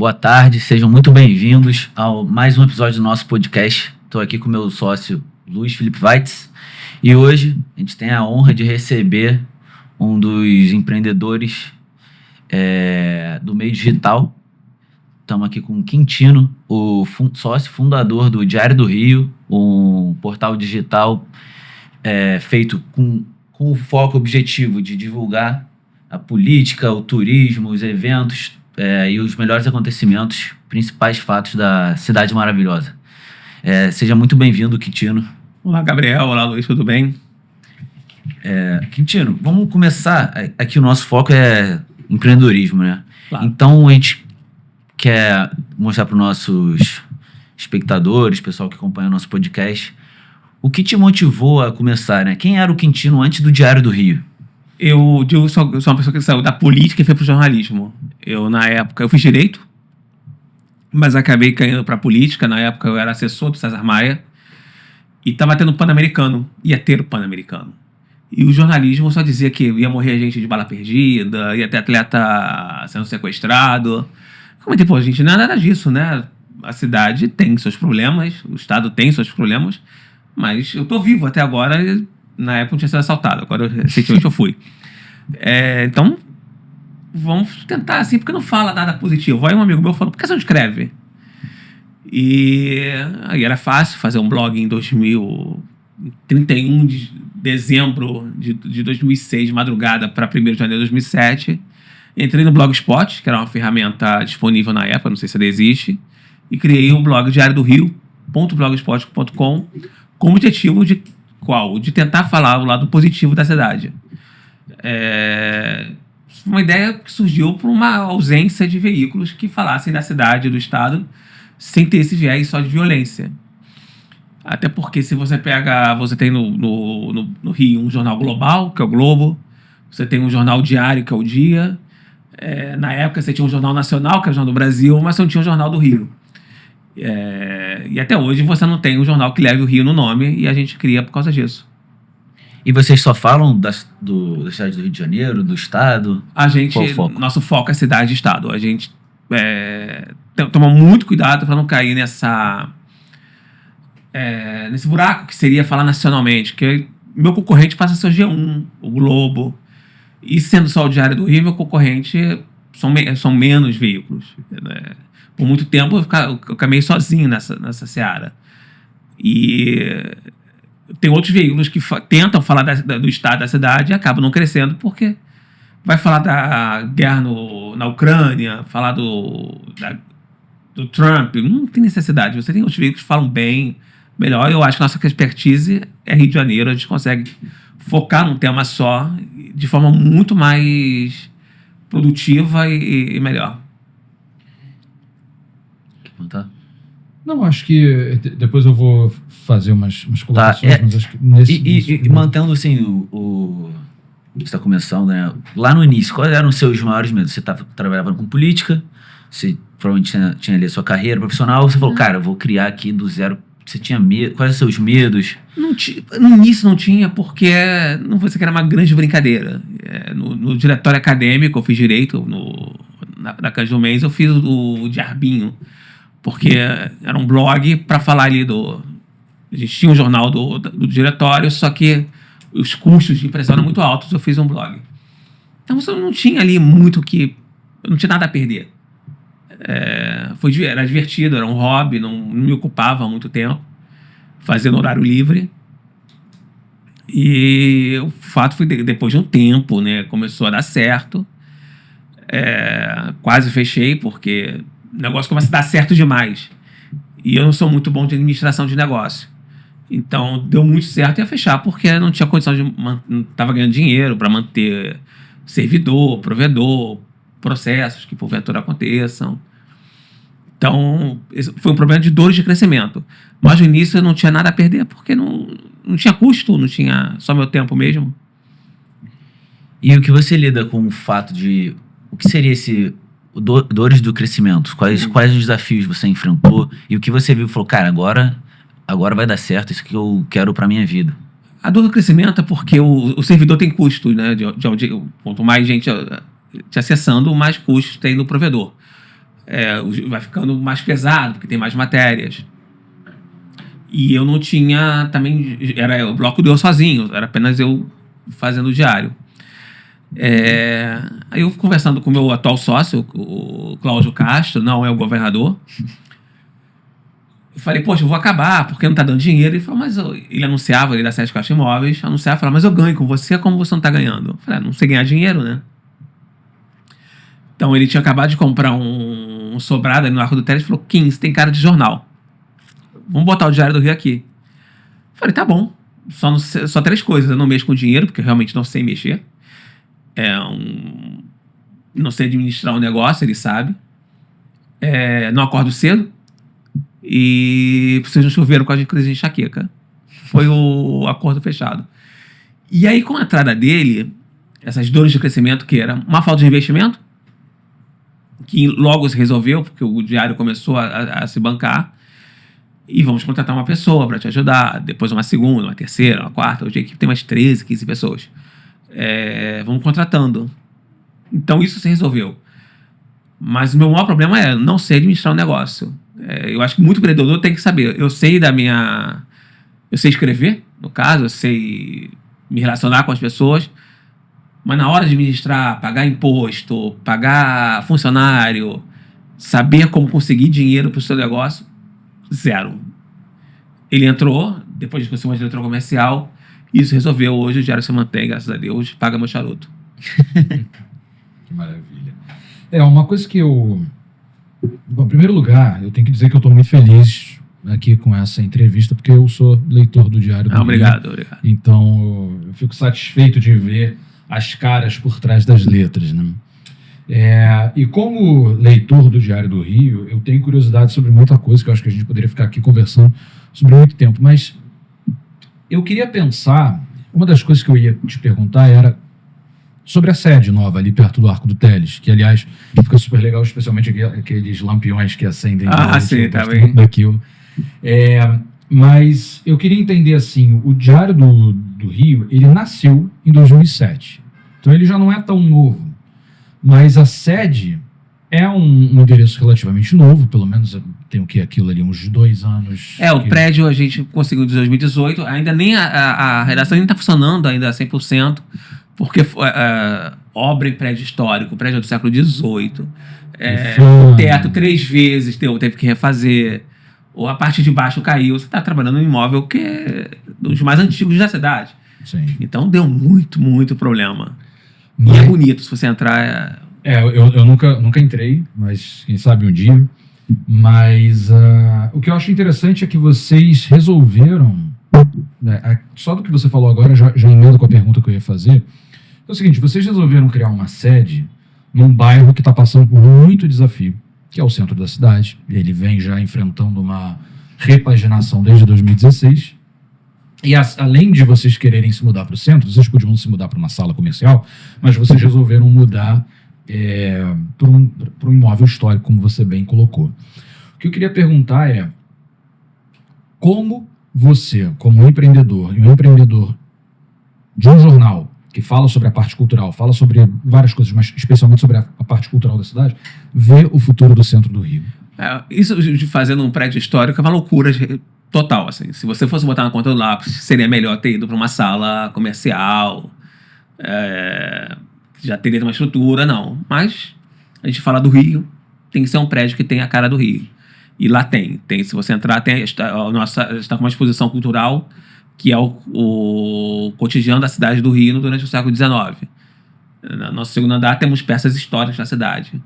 Boa tarde, sejam muito bem-vindos a mais um episódio do nosso podcast. Estou aqui com o meu sócio Luiz Felipe Weitz e hoje a gente tem a honra de receber um dos empreendedores do meio digital. Estamos aqui com o Quintino, o sócio fundador do Diário do Rio, um portal digital feito com o foco objetivo de divulgar a política, o turismo, os eventos e os melhores acontecimentos, principais fatos da cidade maravilhosa. Seja muito bem-vindo, Quintino. Olá, Gabriel. Olá, Luiz. Tudo bem? Quintino, vamos começar. Aqui o nosso foco é empreendedorismo, né? Claro. Então a gente quer mostrar para os nossos espectadores, pessoal que acompanha o nosso podcast, o que te motivou a começar, né? Quem era o Quintino antes do Diário do Rio? Eu sou uma pessoa que saiu da política e foi pro jornalismo. Na época, eu fiz direito, mas acabei caindo pra política. Na época, eu era assessor do César Maia e estava tendo o Pan-Americano. Ia ter o Pan-Americano. E o jornalismo só dizia que ia morrer gente de bala perdida, ia ter atleta sendo sequestrado. Comentei, pô, gente, não é nada disso, né? A cidade tem seus problemas, o estado tem seus problemas, mas eu tô vivo até agora. Na época eu tinha sido assaltado, agora recentemente eu fui. Então, vamos tentar assim, porque não fala nada positivo. Aí um amigo meu falou, por que você não escreve? E aí era fácil fazer um blog em 31 de dezembro de 2006, de madrugada para 1º de janeiro de 2007. Entrei no Blogspot, que era uma ferramenta disponível na época, não sei se ainda existe, e criei um blog diariodorio.blogspot.com com o objetivo de tentar falar o lado positivo da cidade. Uma ideia que surgiu por uma ausência de veículos que falassem da cidade, do estado, sem ter esse viés só de violência. Até porque se você tem no Rio um jornal global, que é o Globo, você tem um jornal diário, que é o Dia. Na época você tinha um jornal nacional, que é o Jornal do Brasil, mas você não tinha um jornal do Rio. E até hoje você não tem um jornal que leve o Rio no nome, e a gente cria por causa disso. E vocês só falam da cidade do Rio de Janeiro, do estado? Qual o foco? Nosso foco é cidade e estado. A gente toma muito cuidado para não cair nesse buraco que seria falar nacionalmente, que meu concorrente passa a ser o G1, o Globo, e sendo só o Diário do Rio, meu concorrente são menos veículos, né? Por muito tempo eu caminhei sozinho nessa seara. E tem outros veículos que tentam falar do estado da cidade e acabam não crescendo, porque vai falar da guerra na Ucrânia, falar do Trump, não tem necessidade. Você tem outros veículos que falam bem, melhor. Eu acho que a nossa expertise é Rio de Janeiro. A gente consegue focar num tema só de forma muito mais produtiva e melhor. Tá. Não, acho que depois eu vou fazer umas colocações, mas acho que e mantendo assim você está começando, né? Lá no início, quais eram os seus maiores medos? Você trabalhava com política, você provavelmente tinha ali a sua carreira profissional, você falou, cara, eu vou criar aqui do zero. Você tinha medo? Quais são os seus medos? No início não tinha, porque não foi que era uma grande brincadeira. No diretório acadêmico, eu fiz direito, na Cândido Mendes, eu fiz o Diarbinho, porque era um blog para falar ali a gente tinha um jornal do diretório, só que os custos de impressão eram muito altos, eu fiz um blog. Então você não tinha ali muito não tinha nada a perder. Era divertido, era um hobby, não me ocupava há muito tempo, fazendo horário livre. E o fato foi depois de um tempo, né, começou a dar certo. Quase fechei, porque o negócio começa a dar certo demais. E eu não sou muito bom de administração de negócio. Então, deu muito certo e ia fechar, porque não tinha condição não estava ganhando dinheiro para manter servidor, provedor, processos que porventura aconteçam. Então, esse foi um problema de dores de crescimento. Mas no início eu não tinha nada a perder, porque não tinha custo, não tinha só meu tempo mesmo. E o que você lida com o fato de... O que seria dores do crescimento? Quais os desafios você enfrentou? E o que você viu e falou, cara, agora vai dar certo, isso que eu quero pra minha vida? A dor do crescimento é porque o servidor tem custo, né? Quanto mais gente te acessando, mais custos tem no provedor. vai ficando mais pesado, porque tem mais matérias. E eu não tinha também... Era o bloco deu sozinho, era apenas eu fazendo o diário. Aí eu conversando com o meu atual sócio, o Cláudio Castro, não é o governador, eu falei, poxa, eu vou acabar, porque não tá dando dinheiro. Ele falou, mas ele anunciava, ele da Sete Caixa Imóveis, anunciava, falava, mas eu ganho com você, como você não tá ganhando? Eu falei, não sei ganhar dinheiro, né? Então ele tinha acabado de comprar um sobrado ali no Arco do Teles e falou, Kim, você tem cara de jornal. Vamos botar o Diário do Rio aqui. Eu falei, tá bom. Só 3 coisas. Eu não mexo com dinheiro, porque eu realmente não sei mexer. Não sei administrar um negócio, ele sabe. Não acordo cedo. E vocês não choveram com a crise de enxaqueca. Foi o acordo fechado. E aí, com a entrada dele, essas dores de crescimento, que era uma falta de investimento, que logo se resolveu, porque o diário começou a se bancar, e vamos contratar uma pessoa para te ajudar, depois uma segunda, uma terceira, uma quarta, hoje a equipe tem umas 13, 15 pessoas. Vamos contratando. Então isso se resolveu. Mas o meu maior problema é não sei administrar um negócio. Eu acho que muito empreendedor tem que saber. Eu sei escrever, no caso, eu sei me relacionar com as pessoas, mas na hora de administrar, pagar imposto, pagar funcionário, saber como conseguir dinheiro para o seu negócio, 0. Ele entrou, depois de conseguir uma diretora comercial, isso resolveu. Hoje o diário se mantém, graças a Deus, paga meu charuto. Que maravilha. Uma coisa que eu... Bom, em primeiro lugar, eu tenho que dizer que eu estou muito feliz aqui com essa entrevista, porque eu sou leitor do Diário do Rio. Obrigado. Então, eu fico satisfeito de ver as caras por trás das letras, né? E como leitor do Diário do Rio, eu tenho curiosidade sobre muita coisa, que eu acho que a gente poderia ficar aqui conversando sobre muito tempo, mas eu queria pensar, uma das coisas que eu ia te perguntar era sobre a sede nova ali perto do Arco do Teles, que aliás fica super legal, especialmente aqueles lampiões que acendem. Sim, tá bem. Daquilo. Mas eu queria entender assim, o Diário do Rio, ele nasceu em 2007, então ele já não é tão novo, mas a sede é um endereço relativamente novo, pelo menos tem o que aquilo ali, uns 2 anos. O prédio a gente conseguiu de 2018, ainda nem a redação nem está funcionando ainda 100%, porque obra em prédio histórico, prédio do século XVIII, o teto 3 vezes teve que refazer, ou a parte de baixo caiu, você está trabalhando num imóvel que é dos mais antigos da cidade. Sim. Então deu muito, muito problema. E é bonito, se você entrar... Eu nunca entrei, mas quem sabe um dia. Mas o que eu acho interessante é que vocês resolveram, só do que você falou agora, já emendo com a pergunta que eu ia fazer, é o seguinte, vocês resolveram criar uma sede num bairro que está passando por muito desafio, que é o centro da cidade. Ele vem já enfrentando uma repaginação desde 2016. E além de vocês quererem se mudar para o centro, vocês podiam se mudar para uma sala comercial, mas vocês resolveram mudar para um imóvel histórico, como você bem colocou. O que eu queria perguntar é como você, como empreendedor, e um empreendedor de um jornal que fala sobre a parte cultural, fala sobre várias coisas, mas especialmente sobre a parte cultural da cidade, vê o futuro do centro do Rio. Isso de fazer num prédio histórico é uma loucura total, assim. Se você fosse botar na conta do lápis, seria melhor ter ido para uma sala comercial, já teria uma estrutura, não. Mas a gente fala do Rio, tem que ser um prédio que tenha a cara do Rio. E lá tem. Se você entrar, está com uma exposição cultural que é o cotidiano da cidade do Rio durante o século XIX. No nosso segundo andar temos peças históricas da cidade.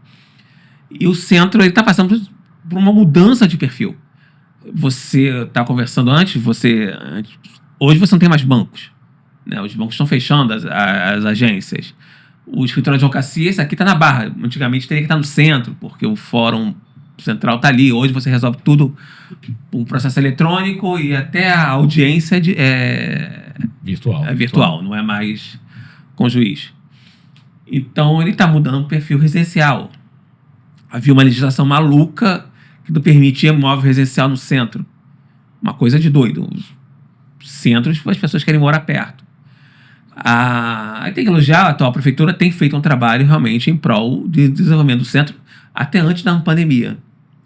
E o centro está passando por uma mudança de perfil. Você está conversando antes, hoje você não tem mais bancos, né? Os bancos estão fechando as agências. O escritório de advocacia, esse aqui está na Barra. Antigamente teria que estar no centro, porque o fórum central está ali. Hoje você resolve tudo por um processo eletrônico e até a audiência virtual, não é mais com juiz. Então ele está mudando o perfil residencial. Havia uma legislação maluca que não permitia imóvel residencial no centro. Uma coisa de doido. Os centros, as pessoas querem morar perto. Aí tem que elogiar, a atual prefeitura tem feito um trabalho realmente em prol de desenvolvimento do centro. até antes da pandemia.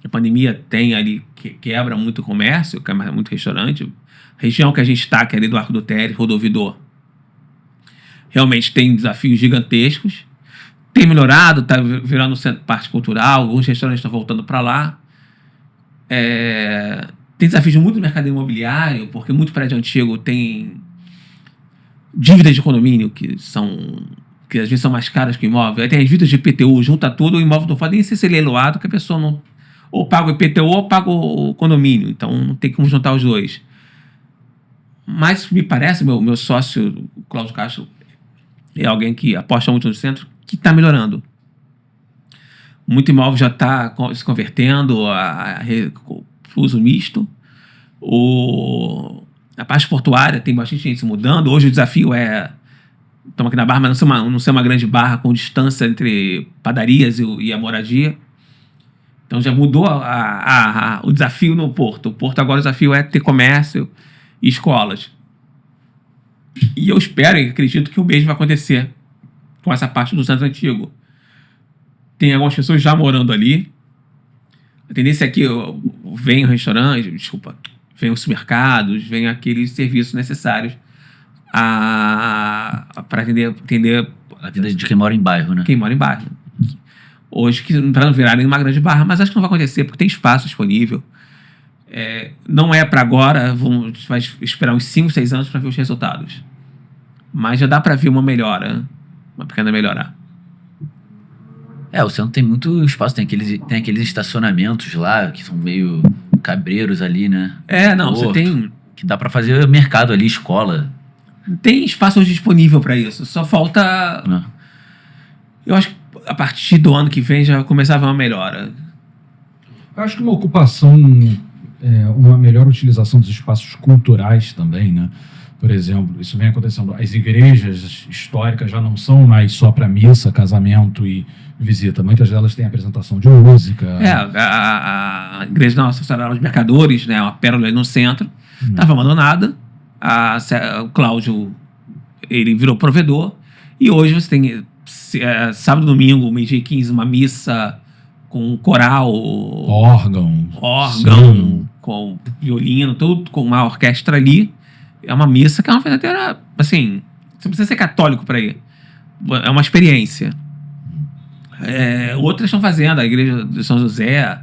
A pandemia tem ali, quebra muito comércio, quebra muito restaurante. A região que a gente está, que é ali do Arco do Teles, Rodovidor, realmente tem desafios gigantescos. Tem melhorado, está virando parte cultural, alguns restaurantes estão voltando para lá. Tem desafios muito no mercado imobiliário, porque muito prédio antigo tem dívidas de condomínio que às vezes são mais caras que o imóvel. Aí tem as dívidas de IPTU, junta tudo, o imóvel não pode nem ser leiloado, que a pessoa não ou paga o IPTU ou paga o condomínio. Então não tem como juntar os dois. Mas me parece, meu sócio, o Cláudio Castro, é alguém que aposta muito no centro, que está melhorando. Muito imóvel já está se convertendo a uso misto. A parte portuária tem bastante gente se mudando. Hoje o desafio estamos aqui na Barra, mas não ser uma grande barra com distância entre padarias e a moradia. Então já mudou o desafio no Porto. O Porto agora o desafio é ter comércio e escolas. E eu espero e acredito que o mesmo vai acontecer com essa parte do centro antigo. Tem algumas pessoas já morando ali. A tendência é que vem o restaurante, vem os supermercados, vem aqueles serviços necessários para atender a vida de quem mora em bairro, né? Quem mora em bairro. Hoje, para não virar nenhuma grande barra, mas acho que não vai acontecer, porque tem espaço disponível. Não é para agora, vai esperar uns 5, 6 anos para ver os resultados. Mas já dá para ver uma melhora, uma pequena melhora. O centro tem muito espaço, tem aqueles estacionamentos lá, que são meio cabreiros ali, né? Você tem... Que dá pra fazer mercado ali, escola. Tem espaço hoje disponível para isso, só falta... Eu acho que a partir do ano que vem já vai começar a haver uma melhora. Eu acho que uma ocupação, uma melhor utilização dos espaços culturais também, né? Por exemplo, isso vem acontecendo. As igrejas históricas já não são mais só para missa, casamento e visita. Muitas delas têm apresentação de música. A igreja da Nossa Senhora dos Mercadores, né, uma pérola aí no centro, estava abandonada. O Cláudio, ele virou provedor. E hoje você tem sábado e domingo, meio-dia e 15, uma missa com coral, órgão, com violino, tudo com uma orquestra ali. É uma missa que é uma verdadeira... Assim, você não precisa ser católico para ir. É uma experiência. Outras estão fazendo. A igreja de São José,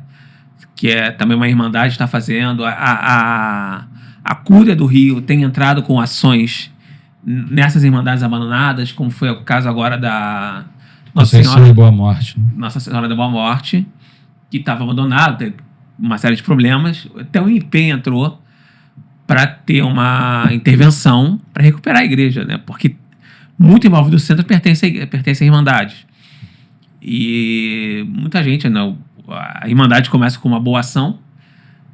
que é também uma irmandade, está fazendo. A Cúria do Rio tem entrado com ações nessas irmandades abandonadas, como foi o caso agora da Nossa Senhora da Boa Morte. Nossa Senhora da Boa Morte, que estava abandonada, tem uma série de problemas. Até o IP entrou para ter uma intervenção para recuperar a igreja, né? Porque muito imóvel do centro pertence a irmandades. E muita gente, né? A irmandade começa com uma boa ação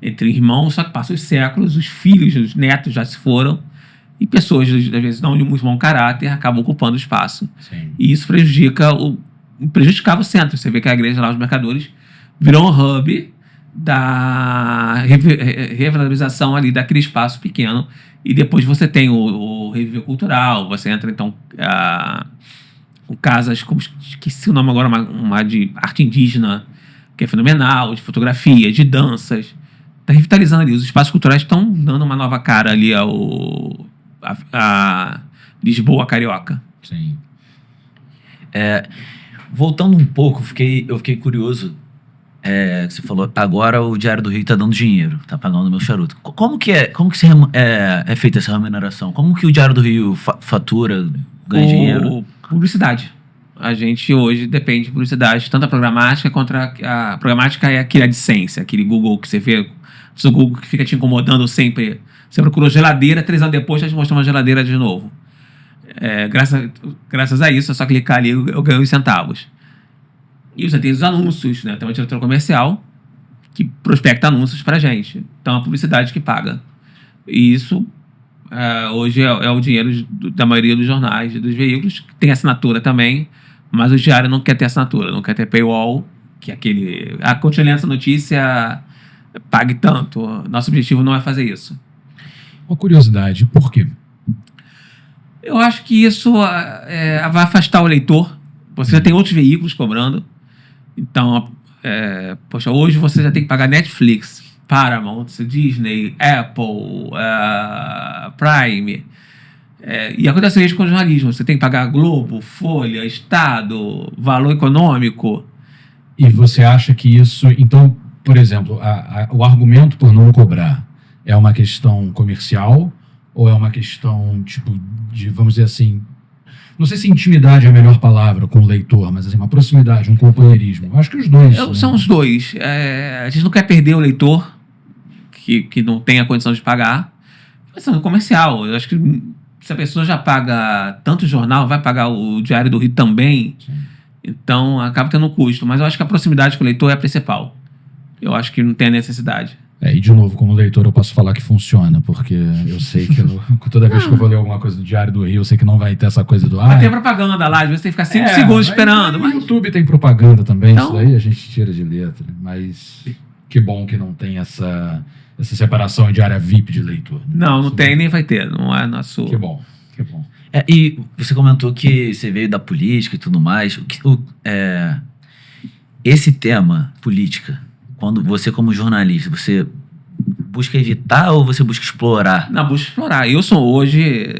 entre irmãos, só que passa os séculos, os filhos, os netos já se foram, e pessoas, às vezes, não de muito bom caráter, acabam ocupando o espaço. Sim. E isso prejudicava o centro. Você vê que a igreja lá, os mercadores, virou um hub da revalorização ali daquele espaço pequeno, e depois você tem o reviver cultural, você entra então com casas, esqueci o nome agora, uma de arte indígena, que é fenomenal, de fotografia, de danças, está revitalizando ali, os espaços culturais estão dando uma nova cara ali a Lisboa carioca. Sim. Voltando um pouco, eu fiquei curioso. Você falou, agora o Diário do Rio está dando dinheiro, está pagando meu charuto. Como que é feita essa remuneração? Como que o Diário do Rio fatura, ganha dinheiro? Publicidade. A gente hoje depende de publicidade, tanto a programática quanto a programática é aquele AdSense, aquele Google que você vê, o Google que fica te incomodando sempre. Você procurou geladeira, 3 anos depois já te mostrou uma geladeira de novo. Graças a isso, é só clicar ali, eu ganho os centavos. E você tem os anúncios, né? Tem uma diretora comercial que prospecta anúncios pra gente. Então, a publicidade que paga. E isso, hoje, é o dinheiro da maioria dos jornais e dos veículos. Tem assinatura também, mas o diário não quer ter assinatura, não quer ter paywall, que é aquele... continue essa notícia, pague tanto. Nosso objetivo não é fazer isso. Uma curiosidade, por quê? Eu acho que isso vai afastar o leitor. Você já tem outros veículos cobrando. Então, Poxa, hoje você já tem que pagar Netflix, Paramount, Disney, Apple, Prime. E acontece isso com o jornalismo. Você tem que pagar Globo, Folha, Estado, Valor Econômico. E você acha que isso... Então, por exemplo, o argumento por não cobrar é uma questão comercial ou é uma questão, tipo, de, vamos dizer assim... Não sei se intimidade é a melhor palavra com o leitor, mas assim, uma proximidade, um companheirismo. Eu acho que os dois. São os dois. A gente não quer perder o leitor que não tem a condição de pagar. Mas é comercial. Eu acho que se a pessoa já paga tanto jornal, vai pagar o Diário do Rio também. Sim. Então acaba tendo um custo. Mas eu acho que a proximidade com o leitor é a principal. Eu acho que não tem a necessidade. E de novo, como leitor, eu posso falar que funciona, porque eu sei que toda vez que eu vou ler alguma coisa do Diário do Rio, eu sei que não vai ter essa coisa do... Vai ter propaganda lá, às vezes tem que ficar 5 segundos esperando. Mas... O YouTube tem propaganda também, então... Isso aí a gente tira de letra. Mas que bom que não tem essa separação de área VIP de leitor. Né? Não tem, nem vai ter. Não é nosso... Que bom, que bom. E você comentou que você veio da política e tudo mais. Esse tema, política... Quando você, como jornalista, você busca evitar ou você busca explorar? Não, busca explorar. Eu sou hoje,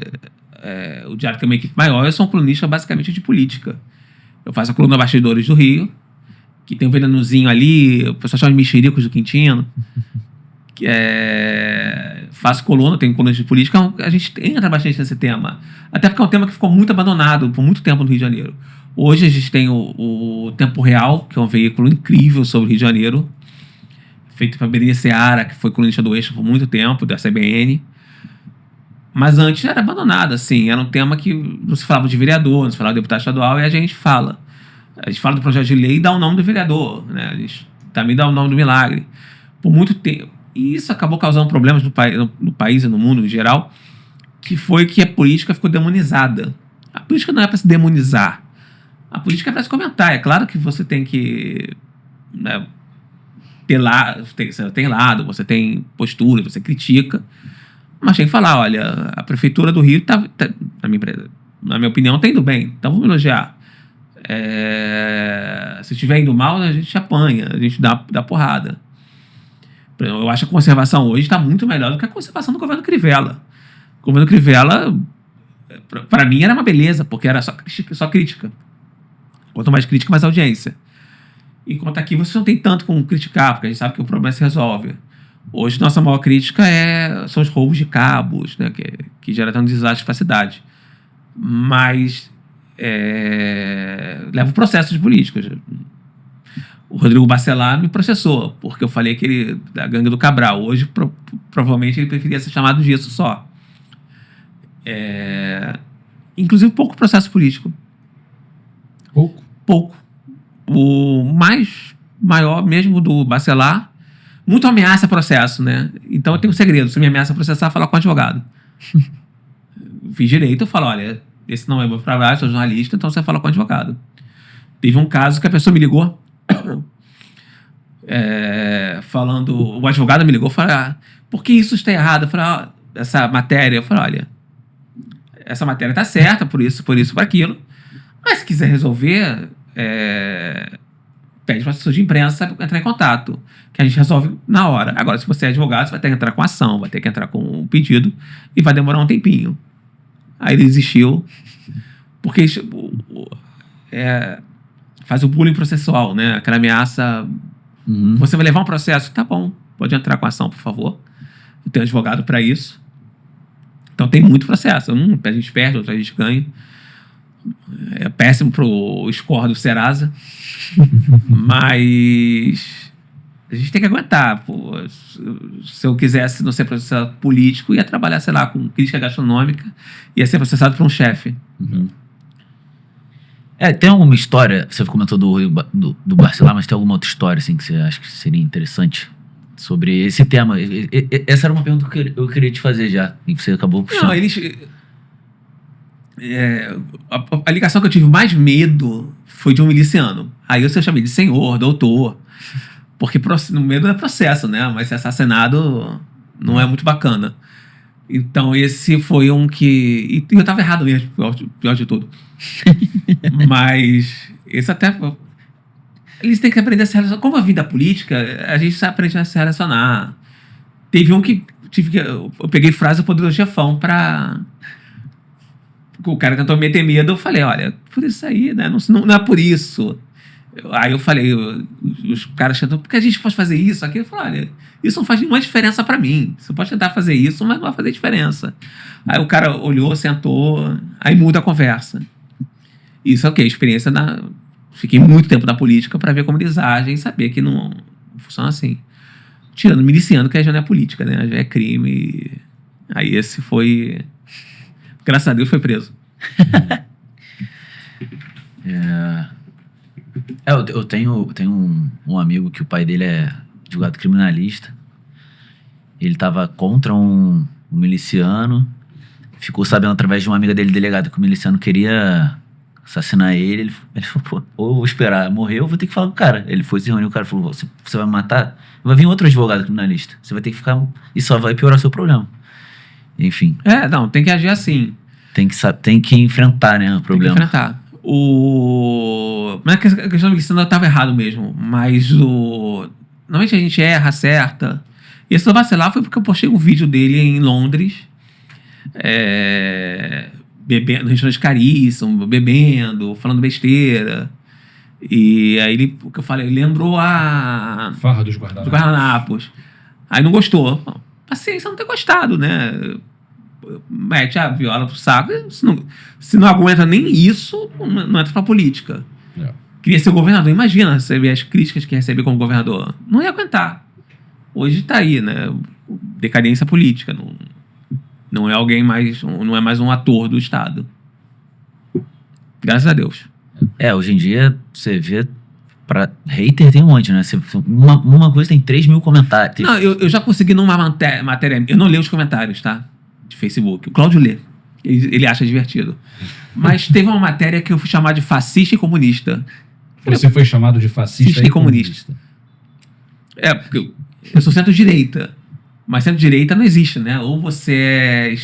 o Diário tem uma equipe maior, eu sou um colunista basicamente de política. Eu faço a coluna Bastidores do Rio, que tem um venenozinho ali, o pessoal chama de Mexericos do Quintino. Faço coluna, tenho coluna de política, a gente entra bastante nesse tema. Até porque é um tema que ficou muito abandonado por muito tempo no Rio de Janeiro. Hoje a gente tem o Tempo Real, que é um veículo incrível sobre o Rio de Janeiro, feito para Berenice Seara, que foi colunista do Eixo por muito tempo, da CBN. Mas antes era abandonado, assim. Era um tema que não se falava de vereador, não se falava de deputado estadual, e a gente fala. A gente fala do projeto de lei e dá o nome do vereador, né? A gente também dá o nome do milagre. Por muito tempo. E isso acabou causando problemas no país e no mundo em geral, que foi que a política ficou demonizada. A política não é para se demonizar. A política é para se comentar. É claro que você tem que... Né, você tem lado, você tem postura, você critica, mas tem que falar, olha, a prefeitura do Rio na minha opinião, tá indo bem, então vamos elogiar. Se estiver indo mal, a gente apanha, a gente dá porrada. Eu acho que a conservação hoje está muito melhor do que a conservação do governo Crivella. O governo Crivella, para mim, era uma beleza, porque era só crítica. Quanto mais crítica, mais audiência. Enquanto aqui você não tem tanto como criticar, porque a gente sabe que o problema se resolve. Hoje, nossa maior crítica são os roubos de cabos, né, que gera um desastre para a cidade. Mas leva um processo de política. O Rodrigo Bacelar me processou, porque eu falei que ele da gangue do Cabral. Hoje, provavelmente, ele preferia ser chamado disso só. Inclusive, pouco processo político. Pouco. O maior mesmo do Bacelar, muito ameaça processo, né? Então eu tenho um segredo: se me ameaça processar, falar com o advogado. Fiz direito, eu falo, olha, esse não é meu trabalho, sou jornalista, então você fala com o advogado. Teve um caso que a pessoa me ligou falando, o advogado me ligou e falou, por que isso está errado? Eu falei, essa matéria, eu falei, olha, essa matéria está certa, por isso, por aquilo, mas se quiser resolver, pede para a assessor de imprensa entrar em contato, que a gente resolve na hora. Agora, se você é advogado, você vai ter que entrar com ação, vai ter que entrar com um pedido e vai demorar um tempinho. Aí ele desistiu, porque faz o bullying processual, né? Aquela ameaça, você vai levar um processo, tá bom, pode entrar com ação, por favor. Eu tenho advogado para isso. Então tem muito processo. A gente perde, outra a gente ganha. É péssimo pro score do Serasa. Mas a gente tem que aguentar. Pô. Se eu quisesse não ser processado político, ia trabalhar, sei lá, com crítica gastronômica, ia ser processado por um chefe. Tem alguma história, você comentou do Bacelar, mas tem alguma outra história assim, que você acha que seria interessante sobre esse tema? Essa era uma pergunta que eu queria te fazer já, e você acabou puxando. Não, a ligação que eu tive mais medo foi de um miliciano. Aí eu chamei de senhor, doutor, porque no medo é processo, né? Mas ser assassinado não é muito bacana. Então esse foi um que... E eu tava errado mesmo, pior de tudo. Mas esse até... Eles têm que aprender a se relacionar. Como a vida política, a gente aprende a se relacionar. Teve um que eu peguei frase do Poderoso Chefão pra... O cara tentou meter medo, eu falei, olha, por isso aí, né? Não é por isso. Aí eu falei, os caras tentam, porque a gente pode fazer isso, aquilo. Eu falei, olha, isso não faz nenhuma diferença pra mim. Você pode tentar fazer isso, mas não vai fazer diferença. Aí o cara olhou, sentou, aí muda a conversa. Isso é o quê? Experiência da... Fiquei muito tempo na política pra ver como eles agem e saber que não funciona assim. Tirando miliciano, que já não é política, né? Já é crime. Aí esse foi... Graças a Deus foi preso. Eu tenho um amigo que o pai dele é advogado criminalista. Ele tava contra um miliciano. Ficou sabendo através de uma amiga dele, delegado, que o miliciano queria assassinar ele. Ele falou, pô, ou eu vou esperar morrer, ou vou ter que falar com o cara. Ele foi se reunir, o cara falou, você vai me matar? Vai vir outro advogado criminalista. Você vai ter que ficar... E só vai piorar o seu problema. Enfim. Não, tem que agir assim. Tem que enfrentar, né, o problema. Tem que enfrentar. Não é que a questão do miliciano estava errado mesmo, mas normalmente a gente erra, acerta. E esse do vacilar foi porque eu postei um vídeo dele em Londres, bebendo, no restaurante caríssimo, bebendo, falando besteira. E aí o que eu falei, ele lembrou a... Farra dos guardanapos. Dos guardanapos. Aí não gostou. Paciência, não ter gostado, né? Mete a viola pro saco. Se não aguenta nem isso, não entra pra política. Queria ser governador. Imagina receber as críticas que recebe como governador. Não ia aguentar. Hoje tá aí, né? Decadência política. Não é alguém mais... Não é mais um ator do Estado. Graças a Deus. Hoje em dia, você vê... Pra hater tem um monte, né? Uma coisa tem 3 mil comentários. Não, eu já consegui numa matéria... Eu não leio os comentários, tá? De Facebook. O Cláudio lê. Ele acha divertido. Mas teve uma matéria que eu fui chamar de fascista e comunista. Você foi chamado de fascista e comunista. Porque eu sou centro-direita. Mas centro-direita não existe, né? Ou você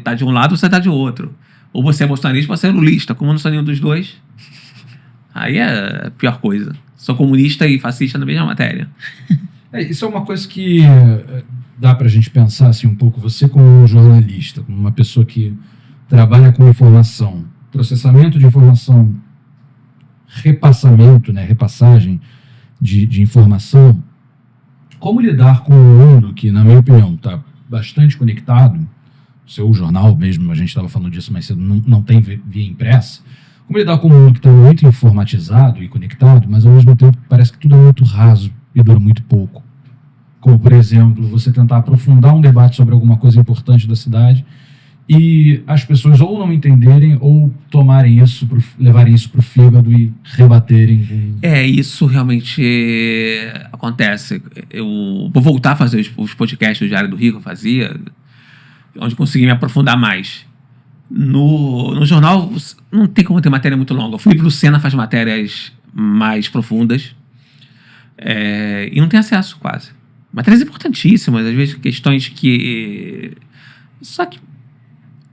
tá de um lado ou você tá de outro. Ou você é bolsonarista ou você é lulista. Como eu não sou nenhum dos dois, aí é a pior coisa. Sou comunista e fascista na mesma matéria. Isso é uma coisa que dá pra gente pensar assim um pouco. Você como um jornalista, como uma pessoa que trabalha com informação, processamento de informação, repassamento, né, repassagem de informação, como lidar com um mundo que, na minha opinião, está bastante conectado, o seu jornal mesmo, a gente estava falando disso mais cedo, não tem via impressa, como lidar com um mundo que está muito informatizado e conectado, mas ao mesmo tempo parece que tudo é muito raso e dura muito pouco. Como, por exemplo, você tentar aprofundar um debate sobre alguma coisa importante da cidade e as pessoas ou não entenderem ou tomarem isso, levarem isso para o fígado e rebaterem. Isso realmente acontece. Eu vou voltar a fazer os podcasts do Diário do Rio que eu fazia, onde consegui me aprofundar mais. No jornal, não tem como ter matéria muito longa. O Felipe Lucena faz matérias mais profundas e não tem acesso quase. Matérias importantíssimas, às vezes questões que... Só que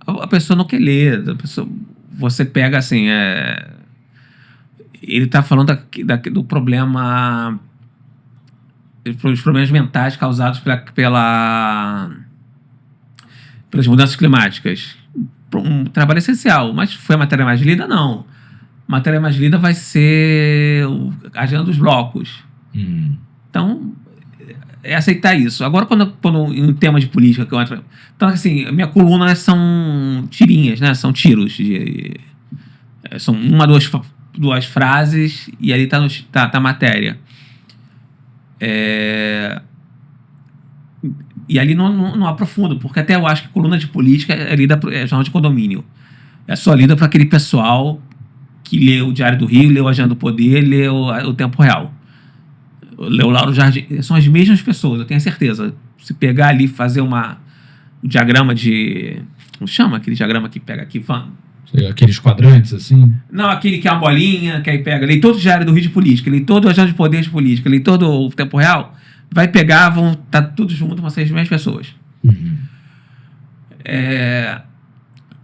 a pessoa não quer ler. Você pega assim... Ele está falando do problema... Dos problemas mentais causados pelas mudanças climáticas. Um trabalho essencial, mas foi a matéria mais lida? Não. A matéria mais lida vai ser a agenda dos blocos. Então, é aceitar isso. Agora, quando em tema de política que eu entro... Então, assim, minha coluna são tirinhas, né? São tiros. São uma, duas frases e ali tá a matéria. E ali não aprofundo, porque até eu acho que coluna de política é jornal de condomínio. É só lida para aquele pessoal que lê o Diário do Rio, lê o Agenda do Poder, lê o Tempo Real. Lê o Lauro Jardim. São as mesmas pessoas, eu tenho certeza. Se pegar ali e fazer um diagrama de... Como chama aquele diagrama que pega aqui? Aqueles quadrantes, assim? Não, aquele que é uma bolinha, que aí pega... Lê todo o Diário do Rio de política, lê todo o Agenda de Poder de política, lê todo o Tempo Real... Vai pegar, vão estar tudo junto, vão ser as mesmas pessoas.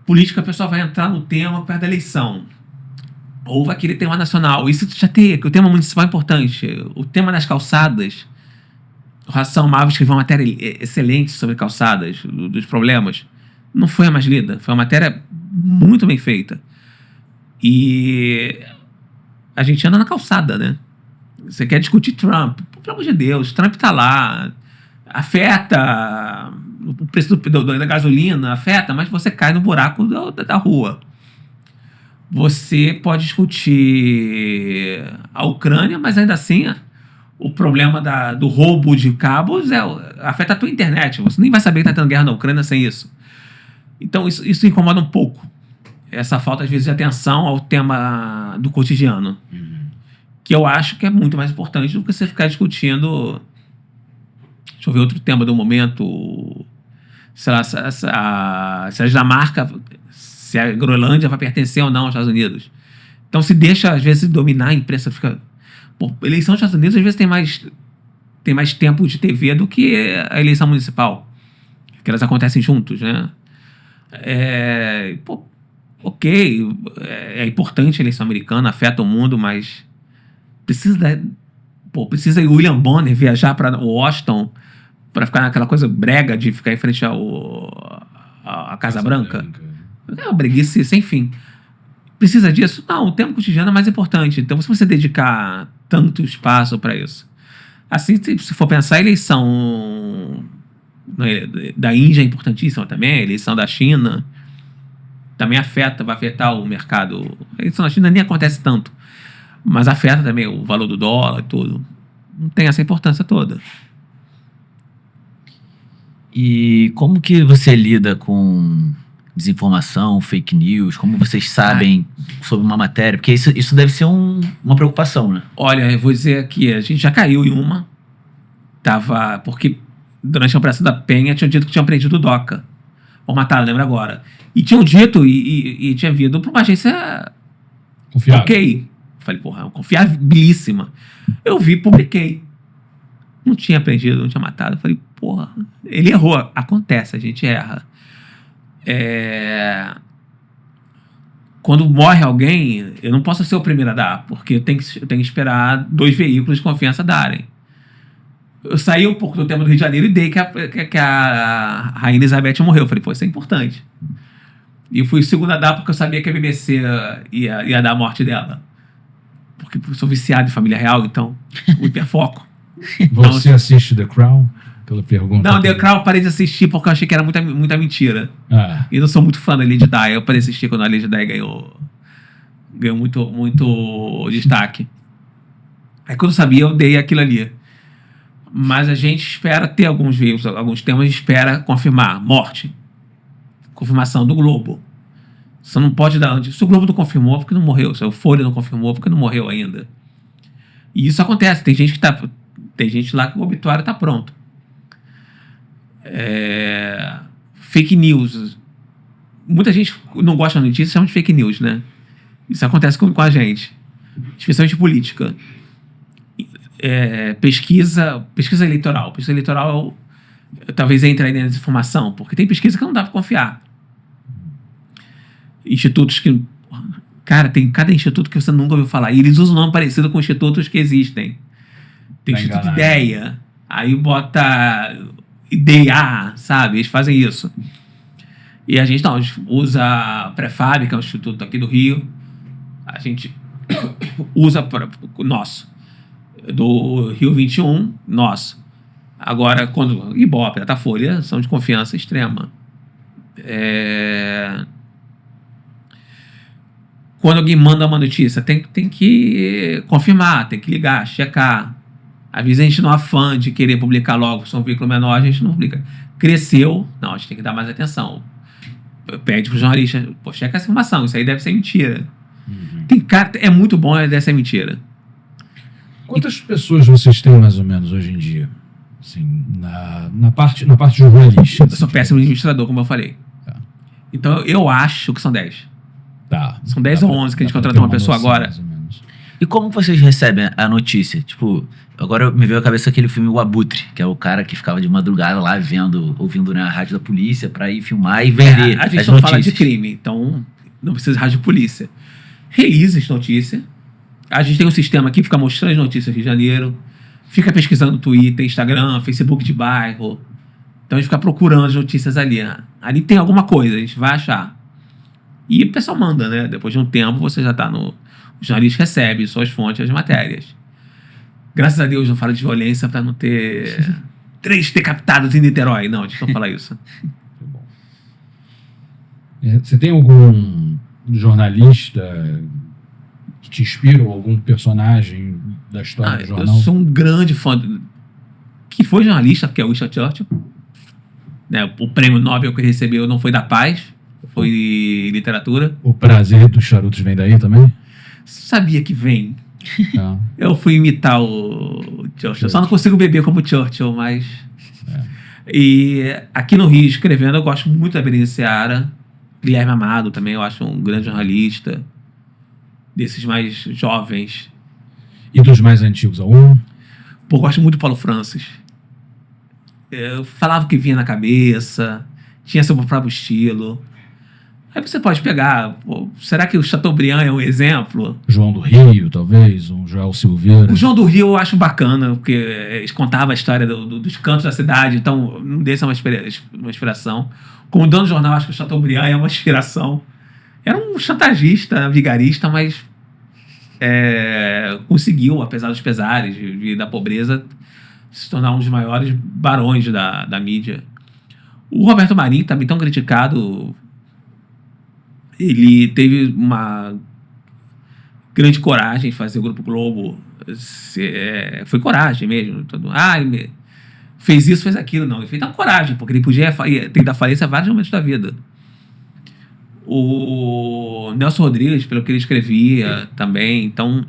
Política, a pessoa vai entrar no tema perto da eleição. ou vai querer tema nacional. Isso já tem, que o tema municipal é importante. O tema das calçadas, o Ração Marvel escreveu uma matéria excelente sobre calçadas, dos problemas. Não foi a mais lida, foi uma matéria muito bem feita. E a gente anda na calçada, né? Você quer discutir Trump, pelo amor de Deus, Trump tá lá, afeta o preço da gasolina, afeta, mas você cai no buraco da rua. Você pode discutir a Ucrânia, mas ainda assim o problema do roubo de cabos afeta a tua internet. Você nem vai saber que está tendo guerra na Ucrânia sem isso. Então isso incomoda um pouco. Essa falta, às vezes, de atenção ao tema do cotidiano. Que eu acho que é muito mais importante do que você ficar discutindo... Deixa eu ver outro tema do momento. Sei lá, se a Dinamarca... Se a Groenlândia vai pertencer ou não aos Estados Unidos. Então se deixa, às vezes, dominar a imprensa. Fica... Pô, a eleição dos Estados Unidos, às vezes, tem mais tempo de TV do que a eleição municipal. Que elas acontecem juntos, né? Ok, é importante a eleição americana, afeta o mundo, mas precisa ir o William Bonner viajar para Washington para ficar naquela coisa brega de ficar em frente à Casa Branca. É uma breguice sem fim. Precisa disso? Não, o tema cotidiano é mais importante. Então, se você dedicar tanto espaço para isso. Assim, se for pensar, a eleição da Índia é importantíssima também, a eleição da China também vai afetar o mercado. A eleição da China nem acontece tanto, mas afeta também o valor do dólar e tudo. Não tem essa importância toda. E como que você lida com desinformação, fake news? Como vocês sabem sobre uma matéria? Porque isso deve ser uma preocupação, né? Olha, eu vou dizer aqui, a gente já caiu em uma. Porque durante a Operação da Penha tinham dito que tinham prendido o DOCA. Ou mataram, lembro agora. E tinham dito, e tinha vindo para uma agência confiável. Ok. Falei, porra, confiabilíssima. Eu publiquei. Não tinha prendido, não tinha matado. Falei, porra, ele errou. Acontece, a gente erra. Quando morre alguém, eu não posso ser o primeiro a dar, porque eu tenho que esperar 2 veículos de confiança darem. Eu saí um pouco do tema do Rio de Janeiro e dei que a Rainha Elizabeth morreu. Eu falei, pô, isso é importante. E eu fui o segundo a dar porque eu sabia que a BBC ia dar a morte dela. Porque eu sou viciado em família real, então o hiperfoco. Você assiste The Crown? Pela pergunta. Não, The Crown eu parei de assistir porque eu achei que era muita mentira. E não sou muito fã da Lady Di. Eu parei de assistir quando a Lady Di ganhou muito destaque. Aí quando eu sabia, eu dei aquilo ali. Mas a gente espera ter alguns temas, espera confirmar. Morte. Confirmação do Globo. Você não pode dar antes. Se o Globo não confirmou, porque não morreu. Se o Folha não confirmou, porque não morreu ainda. E isso acontece. Tem gente lá que o obituário está pronto. Fake news. Muita gente não gosta da notícia, chama de fake news, né? Isso acontece com a gente. Especialmente política. Pesquisa eleitoral. Pesquisa eleitoral talvez entre aí na desinformação, porque tem pesquisa que não dá para confiar. Institutos que... Cara, tem cada instituto que você nunca ouviu falar. E eles usam um nome parecido com institutos que existem. Tem Instituto Ideia. Aí bota IDEA, sabe? Eles fazem isso. E a gente usa a Prefab, que é um instituto aqui do Rio. A gente usa o nosso. Do Rio 21, nosso. Agora, quando Ibope, Datafolha, são de confiança extrema. Quando alguém manda uma notícia, tem que confirmar, tem que ligar, checar. Às vezes a gente não é fã de querer publicar logo, se é um veículo menor, a gente não publica. Cresceu, não, a gente tem que dar mais atenção. Pede pro jornalista, pô, checa essa informação, isso aí deve ser mentira. É muito bom, deve ser mentira. Quantas pessoas vocês têm mais ou menos hoje em dia? Assim, na parte jornalística. Eu sou péssimo administrador, como eu falei. Tá. Então eu acho que são 10. Tá. São 10 ou 11 que a gente contratou uma pessoa agora. E como vocês recebem a notícia? Tipo, agora me veio à cabeça aquele filme O Abutre, que é o cara que ficava de madrugada lá ouvindo na rádio da polícia pra ir filmar e vender A gente as não notícias. fala de crime, então não precisa de rádio polícia. releases de notícia. A gente tem um sistema aqui que fica mostrando as notícias do Rio de Janeiro, fica pesquisando no Twitter, Instagram, Facebook de bairro. Então a gente fica procurando as notícias ali. Né? Ali tem alguma coisa, a gente vai achar. E o pessoal manda, né? Depois de um tempo você já tá no... O jornalista recebe suas fontes, as matérias. Graças a Deus não falo de violência para não ter 3 decapitados em Niterói. Não, deixa eu falar isso. Você tem algum jornalista que te inspira ou algum personagem da história do jornal? Eu sou um grande fã que foi jornalista, que é o Winston Churchill. Né, o prêmio Nobel que ele recebeu não foi da paz, foi literatura. O prazer dos charutos vem daí também? Sabia que vem. Tá. Eu fui imitar o Churchill. Só não consigo beber como Churchill, mas... E aqui no Rio, escrevendo, eu gosto muito da Berenice Seara. Guilherme Amado também, eu acho um grande jornalista. Desses mais jovens. E dos mais antigos, algum? Pô, eu gosto muito do Paulo Francis. Eu falava o que vinha na cabeça, tinha seu próprio estilo. Aí você pode pegar, pô, será que o Chateaubriand é um exemplo? João do Rio, talvez, um Joel Silveira. O João do Rio eu acho bacana, porque eles contavam a história dos cantos da cidade, então não deixa uma inspiração. Como dono do jornal, acho que o Chateaubriand é uma inspiração. Era um chantagista, vigarista, mas conseguiu, apesar dos pesares da pobreza, se tornar um dos maiores barões da mídia. O Roberto Marinho, também tão criticado, ele teve uma grande coragem de fazer o Grupo Globo. Foi coragem mesmo. Ele fez isso, fez aquilo. Não, ele fez uma coragem, porque ele podia ter da falência em vários momentos da vida. O Nelson Rodrigues, pelo que ele escrevia também. Então,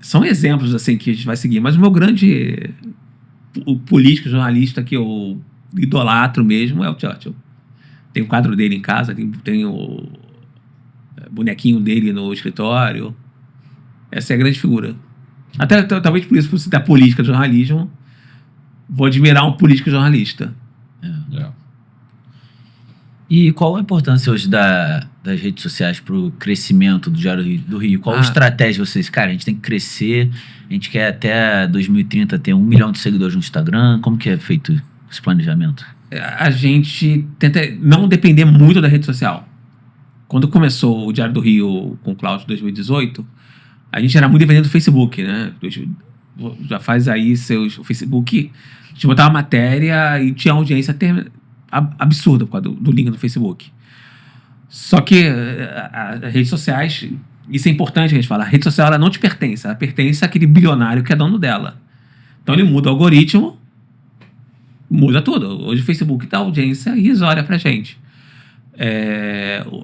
são exemplos assim que a gente vai seguir. Mas o meu grande político, jornalista que eu idolatro mesmo é o Churchill. Tem o quadro dele em casa, tem o bonequinho dele no escritório. Essa é a grande figura. Até talvez por isso, por citar política, jornalismo, vou admirar um político jornalista. E qual a importância hoje das redes sociais para o crescimento do Diário do Rio? Qual a estratégia vocês? Cara, a gente tem que crescer, a gente quer até 2030 ter 1 milhão de seguidores no Instagram. Como que é feito esse planejamento? A gente tenta não depender muito da rede social. Quando começou o Diário do Rio com o Cláudio em 2018, a gente era muito dependente do Facebook, né? Já faz aí o Facebook, a gente botava matéria e tinha audiência absurda por causa do link no Facebook. Só que as redes sociais, isso é importante a gente falar, a rede social ela não te pertence, ela pertence àquele bilionário que é dono dela. Então ele muda o algoritmo, muda tudo. Hoje o Facebook dá audiência irrisória pra gente.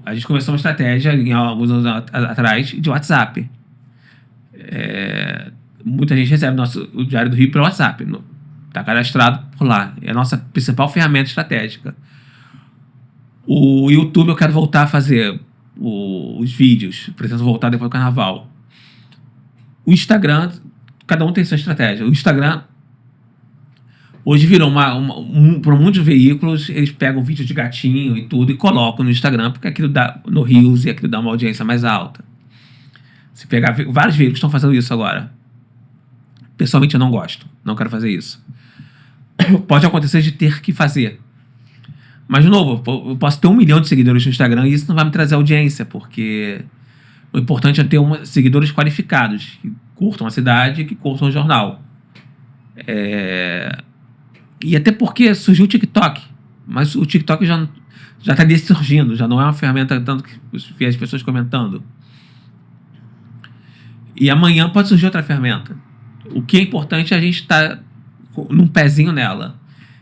A gente começou uma estratégia em alguns anos atrás de WhatsApp. Muita gente recebe o Diário do Rio pelo WhatsApp. Está cadastrado por lá. É a nossa principal ferramenta estratégica. O YouTube eu quero voltar a fazer os vídeos. Pretendo voltar depois do carnaval. O Instagram, cada um tem sua estratégia. O Instagram hoje virou para muitos veículos, eles pegam vídeo de gatinho e tudo e colocam no Instagram, porque aquilo dá no Reels e aquilo dá uma audiência mais alta. Se pegar, vários veículos estão fazendo isso agora. Pessoalmente eu não gosto, não quero fazer isso. Pode acontecer de ter que fazer. Mas, de novo, eu posso ter 1 milhão de seguidores no Instagram e isso não vai me trazer audiência, porque o importante é ter seguidores qualificados, que curtam a cidade e que curtam o jornal. E até porque surgiu o TikTok, mas o TikTok já está surgindo, já não é uma ferramenta tanto que vi as pessoas comentando. E amanhã pode surgir outra ferramenta. O que é importante é a gente estar num pezinho nela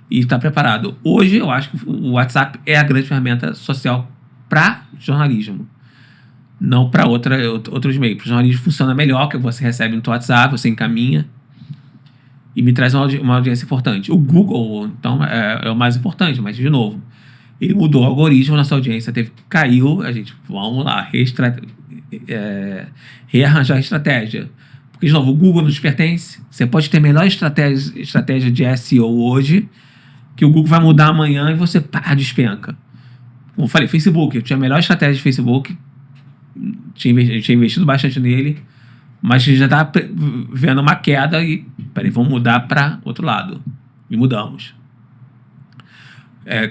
e estar preparado. Hoje eu acho que o WhatsApp é a grande ferramenta social para jornalismo, não para outros meios. Para o jornalismo funciona melhor, que você recebe no seu WhatsApp, você encaminha e me traz uma audiência importante. O Google, então, é o mais importante, mas, de novo, ele mudou o algoritmo, nossa audiência caiu, a gente, vamos lá, rearranjar a estratégia. Porque, de novo, o Google nos pertence. Você pode ter melhor estratégia de SEO hoje, que o Google vai mudar amanhã e você despenca. Como eu falei, Facebook. Eu tinha a melhor estratégia de Facebook. Eu tinha investido bastante nele. Mas a gente já estava vendo uma queda e... Peraí, vamos mudar para outro lado. E mudamos.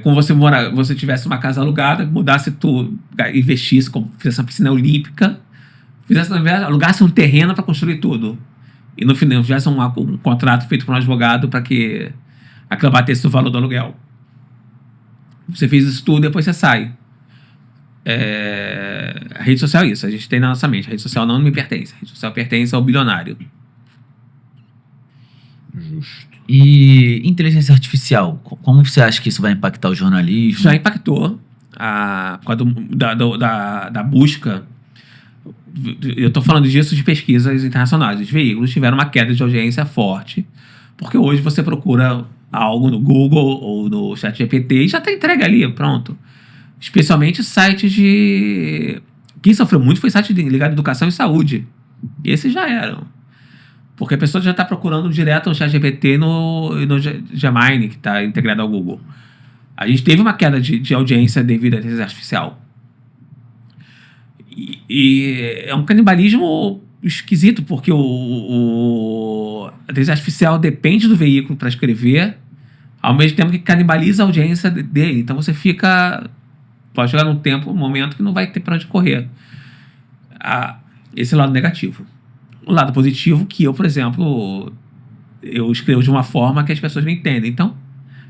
Como você tivesse uma casa alugada, mudasse tudo, investisse, fizesse uma piscina olímpica, alugasse um terreno para construir tudo. E no final fizesse um contrato feito por um advogado para que aquilo batesse o valor do aluguel. Você fez isso tudo, depois você sai. A rede social é isso, a gente tem na nossa mente. A rede social não me pertence. A rede social pertence ao bilionário. Justo. E inteligência artificial, como você acha que isso vai impactar o jornalismo? Já impactou por causa da busca. Eu estou falando disso de pesquisas internacionais. Os veículos tiveram uma queda de audiência forte, porque hoje você procura algo no Google ou no ChatGPT e já está entregue ali, pronto. Especialmente sites de... Quem sofreu muito foi site ligado à educação e saúde. Esses já eram. Porque a pessoa já está procurando direto no ChatGPT no Gemini, que está integrado ao Google. A gente teve uma queda de audiência devido à inteligência artificial. E é um canibalismo esquisito, porque a inteligência artificial depende do veículo para escrever, ao mesmo tempo que canibaliza a audiência dele. Então você fica... Pode chegar um momento que não vai ter para onde correr. Esse é o lado negativo. O lado positivo que eu, por exemplo, eu escrevo de uma forma que as pessoas me entendem. Então,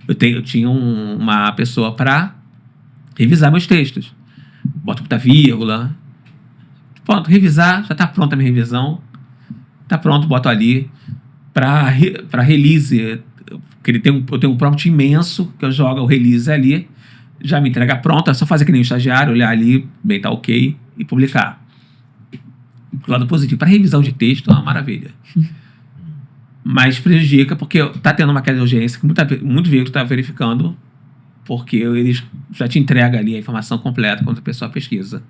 eu tinha uma pessoa para revisar meus textos. Boto muita vírgula. Pronto, revisar, já está pronta a minha revisão. Está pronto, boto ali. Para release, porque eu tenho um prompt imenso que eu jogo o release ali. Já me entrega pronto, é só fazer que nem o estagiário, olhar ali, bem, tá ok, e publicar. O lado positivo, para revisão de texto, é uma maravilha. Mas prejudica porque tá tendo uma queda de audiência que muito veículo está verificando, porque eles já te entregam ali a informação completa quando a pessoa pesquisa.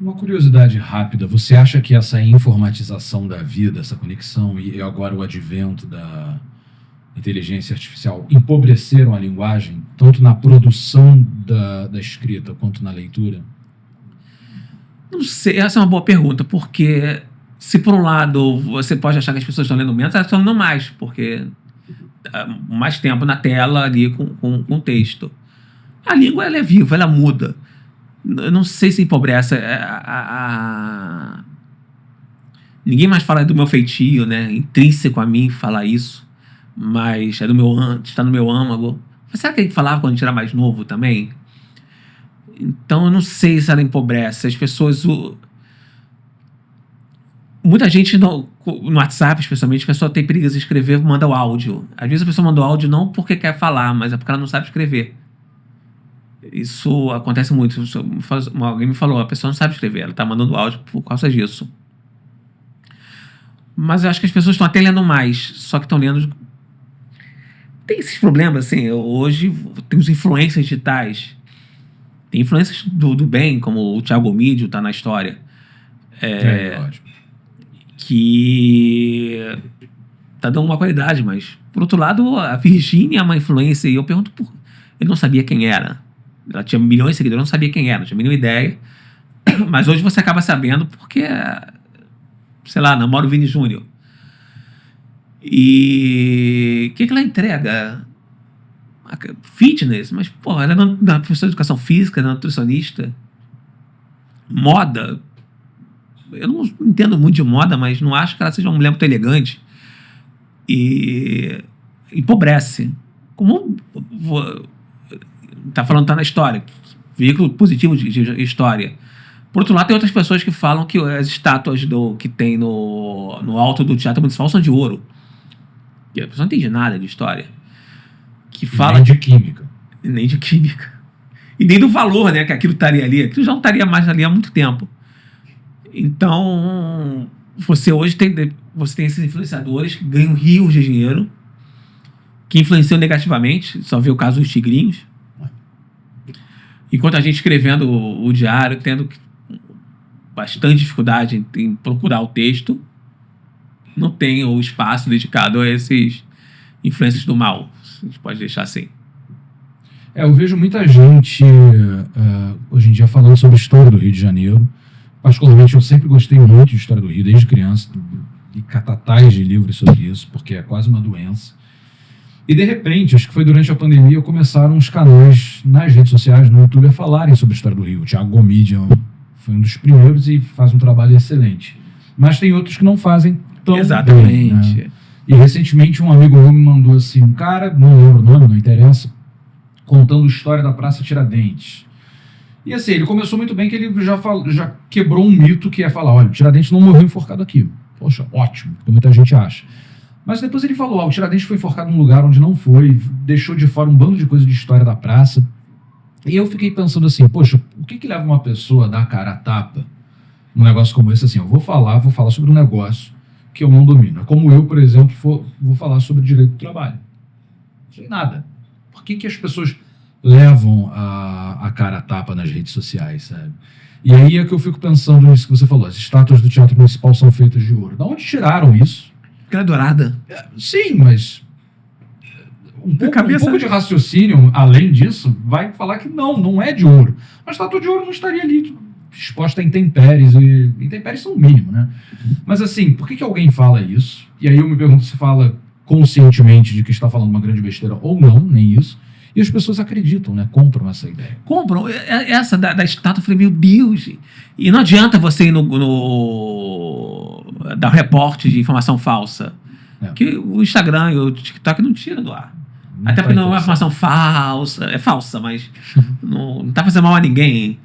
Uma curiosidade rápida, você acha que essa informatização da vida, essa conexão e agora o advento da inteligência artificial empobreceram a linguagem, tanto na produção da escrita quanto na leitura? Não sei, essa é uma boa pergunta, porque se por um lado você pode achar que as pessoas estão lendo menos, elas estão lendo mais, porque mais tempo na tela ali com o texto. A língua, ela é viva, ela muda. Eu não sei se empobrece. Ninguém mais fala do meu feitio, né? Intrínseco a mim falar isso, mas está no meu âmago. Mas será que a gente falava quando a gente era mais novo também? Então eu não sei se ela empobrece. As pessoas... Muita gente no WhatsApp, especialmente, a pessoa tem preguiça de escrever, manda o áudio. Às vezes a pessoa manda o áudio não porque quer falar, mas é porque ela não sabe escrever. Isso acontece muito. Alguém me falou, a pessoa não sabe escrever, ela está mandando áudio por causa disso. Mas eu acho que as pessoas estão até lendo mais, só que estão lendo... Tem esses problemas, assim, hoje tem os influencers digitais. Tem influências do bem, como o Thiago Mídio está na história. Ótimo. Que tá dando uma qualidade, mas por outro lado, a Virgínia é uma influência e eu pergunto ele não sabia quem era. Ela tinha milhões de seguidores, eu não sabia quem era, não tinha a mínima ideia. Mas hoje você acaba sabendo porque, sei lá, namora o Vini Júnior. E o que ela entrega? Fitness, mas, porra, ela é professora de educação física, nutricionista, moda. Eu não entendo muito de moda, mas não acho que ela seja uma mulher muito elegante. E empobrece. Como tá na história, veículo positivo de história. Por outro lado, tem outras pessoas que falam que as estátuas que tem no alto do Teatro Municipal são de ouro. E a pessoa não entende nada de história. Que fala nem de química. Nem de química. E nem do valor, né, que aquilo estaria ali. Aquilo já não estaria mais ali há muito tempo. Então, você hoje tem esses influenciadores que ganham rios de dinheiro, que influenciam negativamente. Só vê o caso dos tigrinhos. Enquanto a gente escrevendo o diário, tendo bastante dificuldade em procurar o texto, não tem o espaço dedicado a esses influências do mal. A gente pode deixar assim. Eu vejo muita gente hoje em dia falando sobre a história do Rio de Janeiro. Particularmente, eu sempre gostei muito de história do Rio, desde criança. E catatais de livros sobre isso, porque é quase uma doença. E, de repente, acho que foi durante a pandemia, começaram os canais nas redes sociais, no YouTube, a falarem sobre a história do Rio. O Thiago Gomide foi um dos primeiros e faz um trabalho excelente. Mas tem outros que não fazem tão bem, né? E, recentemente, um amigo meu me mandou assim, um cara, não lembro o nome, não interessa, contando a história da Praça Tiradentes. E assim, ele começou muito bem, que ele já quebrou um mito, que é falar, olha, o Tiradentes não morreu enforcado aqui. Poxa, ótimo, porque muita gente acha. Mas depois ele falou, o Tiradentes foi enforcado num lugar onde não foi, deixou de fora um bando de coisa de história da praça. E eu fiquei pensando assim, poxa, o que leva uma pessoa a dar a cara a tapa num negócio como esse? Assim, eu vou falar sobre um negócio que eu não domino. É como eu, por exemplo, vou falar sobre direito do trabalho. Não sei nada. Por que as pessoas levam a cara a tapa nas redes sociais, sabe? E aí é que eu fico pensando nisso que você falou. As estátuas do Teatro Municipal são feitas de ouro. Da onde tiraram isso? Porque ela é dourada. Sim, mas um pouco de raciocínio, além disso, vai falar que não é de ouro. Uma estátua de ouro não estaria ali exposta a intempéries, e intempéries são o mínimo, né? Mas assim, por que alguém fala isso? E aí eu me pergunto se fala conscientemente de que está falando uma grande besteira ou não, nem isso. E as pessoas acreditam, né? Compram essa ideia. Compram. Essa da estátua, eu falei, meu Deus. E não adianta você ir dar um reporte de informação falsa. Que o Instagram e o TikTok não tiram do ar. Até porque não é uma informação falsa. É falsa, mas não tá fazendo mal a ninguém.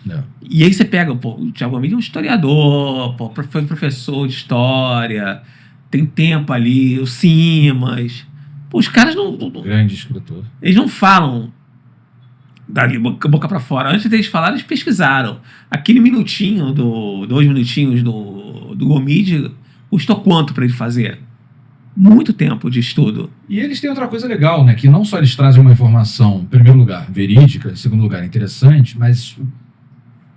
Não. E aí você pega, o Thiago Gomide é um historiador, foi professor de história, tem tempo ali, o Simas. Os caras não... Grande escritor. Eles não falam dali, boca pra fora. Antes deles falarem, eles pesquisaram. Aquele minutinho, 2 minutinhos do Gomide, custou quanto para ele fazer? Muito tempo de estudo. E eles têm outra coisa legal, né? Que não só eles trazem uma informação, em primeiro lugar, verídica, em segundo lugar, interessante, mas o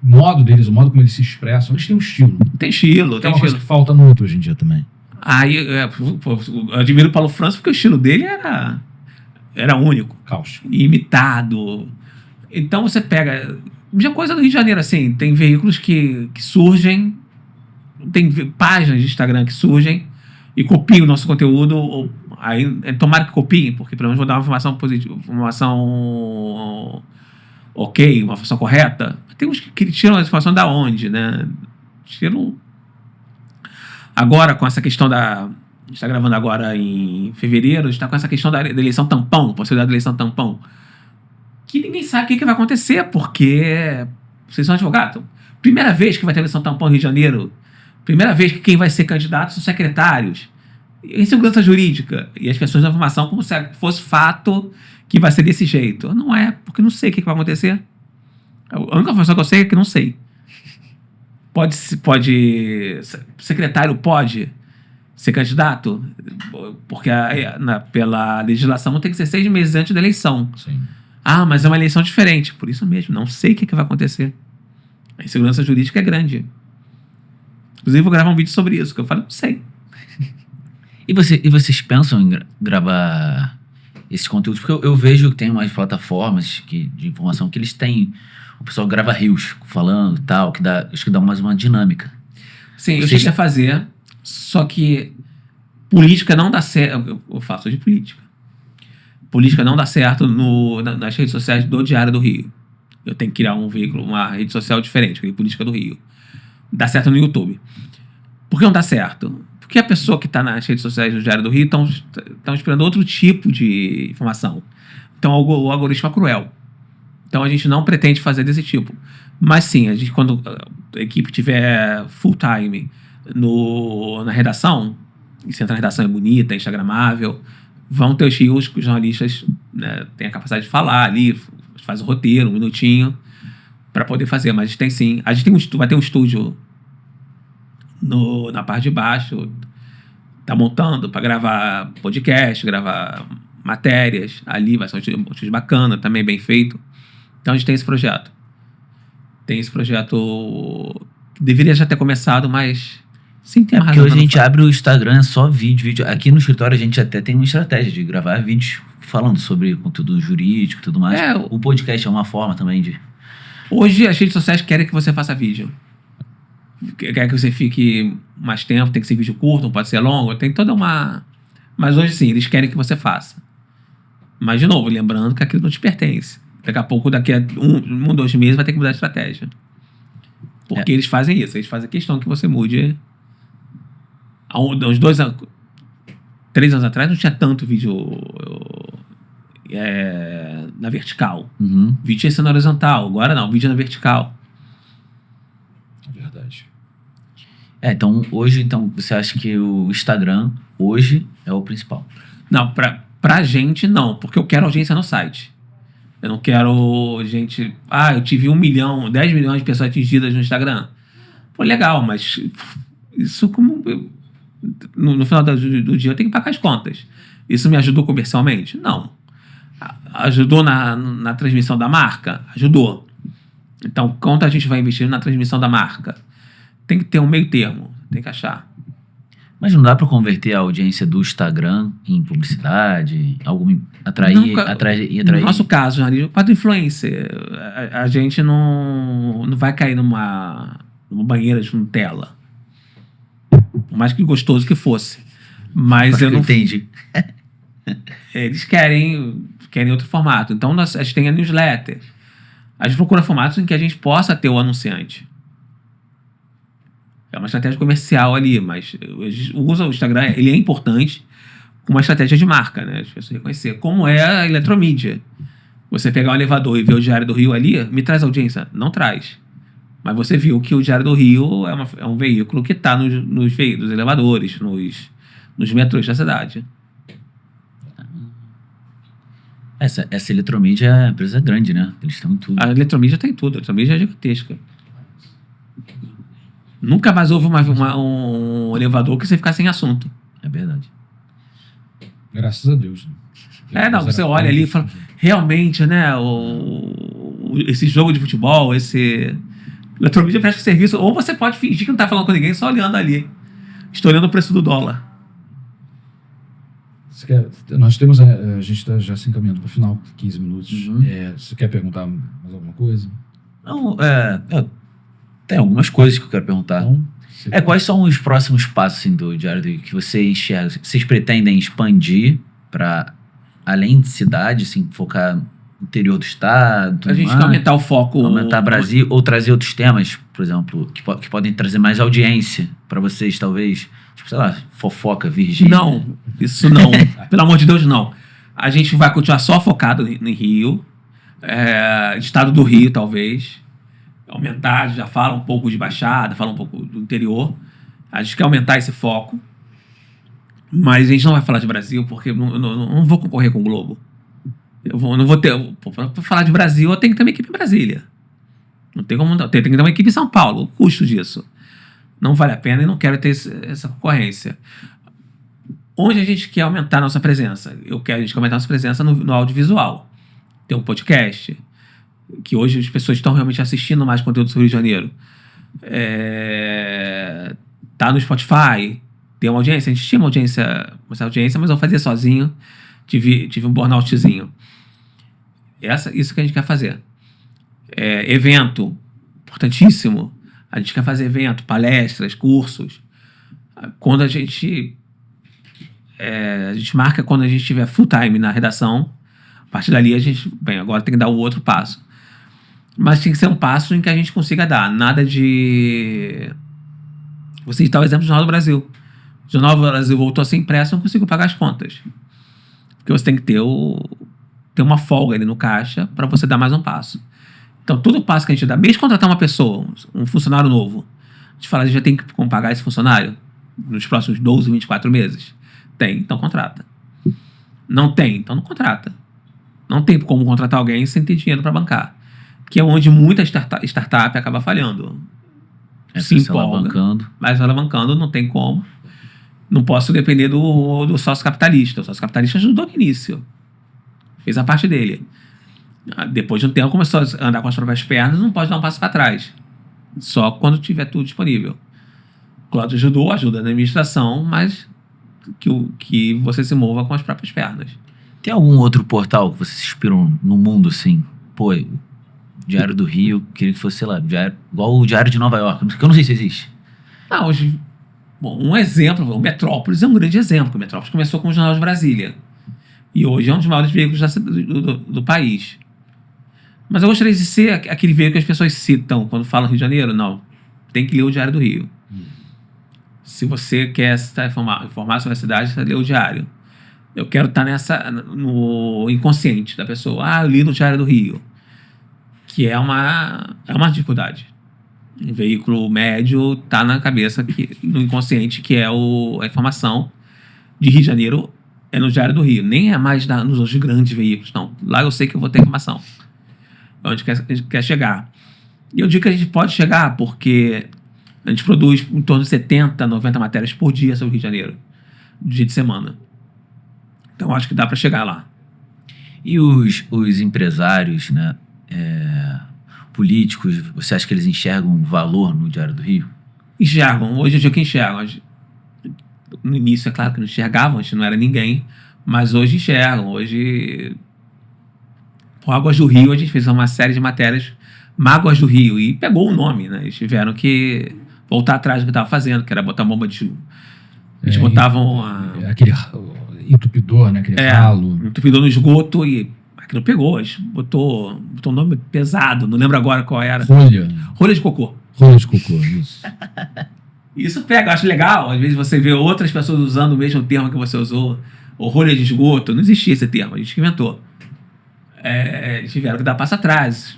modo deles, o modo como eles se expressam, eles têm um estilo. Tem estilo. Que é uma coisa que falta muito hoje em dia também. Eu admiro o Paulo França porque o estilo dele era único. Cáustico. Imitado. Então você pega... Mesma coisa no Rio de Janeiro, assim, tem veículos que surgem, tem páginas de Instagram que surgem e copiam o nosso conteúdo, aí tomara que copiem, porque pelo menos vou dar uma informação positiva, uma informação ok, uma informação correta. Tem uns que tiram a informação da onde, né? Tiram... Agora, com essa questão a gente está gravando agora em fevereiro, a gente está com essa questão da eleição tampão, possibilidade da eleição tampão, que ninguém sabe o que vai acontecer, porque vocês são advogados. Primeira vez que vai ter eleição tampão no Rio de Janeiro, primeira vez que quem vai ser candidato são secretários. Em segurança jurídica. E as pessoas dão informação como se fosse fato que vai ser desse jeito. Não é, porque não sei o que vai acontecer. A única informação que eu sei é que não sei. Secretário pode ser candidato? Porque pela legislação tem que ser 6 meses antes da eleição. Sim. Ah, mas é uma eleição diferente. Por isso mesmo, não sei o que vai acontecer. A insegurança jurídica é grande. Inclusive, vou gravar um vídeo sobre isso, que eu falo, não sei. E vocês pensam em gravar esses conteúdos? Porque eu vejo que tem umas plataformas de informação que eles têm... O pessoal grava rios falando e tal, acho que dá mais uma dinâmica. Sim, eu cheguei a fazer, só que política não dá certo. Eu faço de política. Política não dá certo nas redes sociais do Diário do Rio. Eu tenho que criar um veículo, uma rede social diferente, que é a Política do Rio. Dá certo no YouTube. Por que não dá certo? Porque a pessoa que está nas redes sociais do Diário do Rio estão esperando outro tipo de informação. Então o algoritmo é cruel. Então a gente não pretende fazer desse tipo. Mas sim, a gente, quando a equipe tiver full time na redação, e se entrar na redação é bonita, é instagramável, vão ter os rios que os jornalistas, né, têm a capacidade de falar ali, faz o roteiro, 1 minutinho, para poder fazer. Mas a gente tem sim. A gente vai ter um estúdio na parte de baixo, tá montando para gravar podcast, gravar matérias. Ali vai ser um estúdio bacana, também bem feito. Então a gente tem esse projeto. Tem esse projeto que deveria já ter começado, mas Sim, tem É uma porque razão hoje pra a não gente abre o Instagram, é só vídeo. Aqui no escritório a gente até tem uma estratégia de gravar vídeos falando sobre conteúdo jurídico e tudo mais. É, O podcast é uma forma também de... Hoje as redes sociais querem que você faça vídeo. Quer que você fique mais tempo, tem que ser vídeo curto, não pode ser longo, tem toda uma... Mas hoje sim, eles querem que você faça. Mas, de novo, lembrando que aquilo não te pertence. Daqui a pouco, daqui a 2 meses, vai ter que mudar a estratégia. Porque eles fazem isso, eles fazem questão que você mude. Há uns 3 anos atrás não tinha tanto vídeo na vertical. Uhum. Vídeo tinha sido na horizontal, agora não, vídeo na vertical. É verdade. Então, hoje, você acha que o Instagram, hoje, é o principal? Não, pra gente não, porque eu quero audiência no site. Eu não quero gente... eu tive 1 milhão, 10 milhões de pessoas atingidas no Instagram. Pô, legal, mas isso como... No final do dia eu tenho que pagar as contas. Isso me ajudou comercialmente? Não. Ajudou na transmissão da marca? Ajudou. Então, quanto a gente vai investir na transmissão da marca? Tem que ter um meio termo, tem que achar. Mas não dá para converter a audiência do Instagram em publicidade, atrair. No nosso caso, para influencer, a gente não vai cair numa banheira de Nutella. Por mais que gostoso que fosse. Mas eu não... Entendi. Eles querem outro formato. Então, a gente tem a newsletter. A gente procura formatos em que a gente possa ter o anunciante. É uma estratégia comercial ali, mas usa o Instagram, ele é importante como uma estratégia de marca, né? As pessoas reconhecer. Como é a eletromídia. Você pegar um elevador e ver o Diário do Rio ali, me traz audiência? Não traz. Mas você viu que o Diário do Rio é um veículo que está nos elevadores, nos metrôs da cidade. Essa eletromídia é uma empresa grande, né? Eles estão em tudo. A eletromídia tem tudo. A eletromídia é gigantesca. Nunca mais houve um elevador que você ficar sem assunto. É verdade. Graças a Deus. Né? Você olha ali e fala, realmente, né, esse jogo de futebol, eletromídia presta serviço, ou você pode fingir que não tá falando com ninguém, só olhando ali, estourando o preço do dólar. Nós temos, a gente está já se encaminhando para o final, 15 minutos. Uhum. Você quer perguntar mais alguma coisa? Não, tem algumas coisas que eu quero perguntar. Então, Quais são os próximos passos assim, do Diário do Rio que você enxerga? Vocês pretendem expandir para além de cidade, assim, focar no interior do estado? A gente quer aumentar o foco. Aumentar Brasil, ou trazer outros temas, por exemplo, que podem trazer mais audiência para vocês, talvez. Tipo, sei lá, fofoca, Virgínia. Não, isso não. Pelo amor de Deus, não. A gente vai continuar só focado no Rio. Estado do Rio, talvez. Aumentar, já fala um pouco de Baixada, fala um pouco do interior. A gente quer aumentar esse foco. Mas a gente não vai falar de Brasil, porque eu não vou concorrer com o Globo. Não vou ter... Para falar de Brasil, eu tenho que ter uma equipe em Brasília. Não tem como... Tem que ter uma equipe em São Paulo. O custo disso. Não vale a pena e não quero ter essa concorrência. Onde a gente quer aumentar a nossa presença? A gente quer aumentar a nossa presença no audiovisual. Tem um podcast... que hoje as pessoas estão realmente assistindo mais conteúdo sobre o Rio de Janeiro. Tá no Spotify, tem uma audiência. A gente tinha uma audiência, mas eu fazia sozinho. Tive um burnoutzinho. Isso que a gente quer fazer. Evento, importantíssimo. A gente quer fazer evento, palestras, cursos. Quando a gente marca quando a gente tiver full time na redação. A partir dali agora tem que dar o outro passo. Mas tem que ser um passo em que a gente consiga dar. Nada de... Vou citar o exemplo do Jornal do Brasil. O Jornal do Brasil voltou a ser impresso, eu não consigo pagar as contas. Porque você tem que ter uma folga ali no caixa para você dar mais um passo. Então, todo passo que a gente dá, mesmo contratar uma pessoa, um funcionário novo, a gente fala, a gente já tem que como pagar esse funcionário nos próximos 12, 24 meses. Tem, então contrata. Não tem, então não contrata. Não tem como contratar alguém sem ter dinheiro para bancar. Que é onde muita startup acaba falhando. Se empolga, mas alavancando não tem como. Não posso depender do sócio capitalista. O sócio capitalista ajudou no início. Fez a parte dele. Depois de um tempo começou a andar com as próprias pernas, não pode dar um passo para trás. Só quando tiver tudo disponível. Cláudio ajuda na administração, mas que você se mova com as próprias pernas. Tem algum outro portal que vocês se inspiram no mundo, assim? Pô, Diário do Rio, queria que fosse, sei lá, igual o Diário de Nova York, que eu não sei se existe. Ah, hoje, bom, um exemplo, o Metrópolis é um grande exemplo. O Metrópolis começou com o Jornal de Brasília. E hoje é um dos maiores veículos do país. Mas eu gostaria de ser aquele veículo que as pessoas citam quando falam Rio de Janeiro. Não, tem que ler o Diário do Rio. Se você quer estar informar sobre a cidade, você lê o Diário. Eu quero estar no inconsciente da pessoa. Eu li no Diário do Rio. Que é uma dificuldade. Um veículo médio está na cabeça, no inconsciente, que é a informação de Rio de Janeiro é no Diário do Rio. Nem é mais nos outros grandes veículos, não. Lá eu sei que eu vou ter informação. Onde a gente quer chegar. E eu digo que a gente pode chegar porque a gente produz em torno de 70, 90 matérias por dia sobre o Rio de Janeiro. Dia de semana. Então acho que dá para chegar lá. E os empresários, né? Políticos, você acha que eles enxergam valor no Diário do Rio? Enxergam. Hoje é o dia que enxergam. No início, é claro que não enxergavam, a gente não era ninguém, mas hoje enxergam. Hoje, por Águas do Rio, a gente fez uma série de matérias Mágoas do Rio e pegou o nome, né? Eles tiveram que voltar atrás do que estava fazendo, que era botar bomba de chuva. Eles botavam aquele entupidor, né? Aquele ralo. Entupidor no esgoto e aquilo pegou. A gente botou um nome pesado, não lembro agora qual era. Rolha de cocô. Rolha de cocô, isso. Isso pega, eu acho legal. Às vezes você vê outras pessoas usando o mesmo termo que você usou. Ou rolha de esgoto. Não existia esse termo, a gente inventou. Tiveram que dar passo atrás.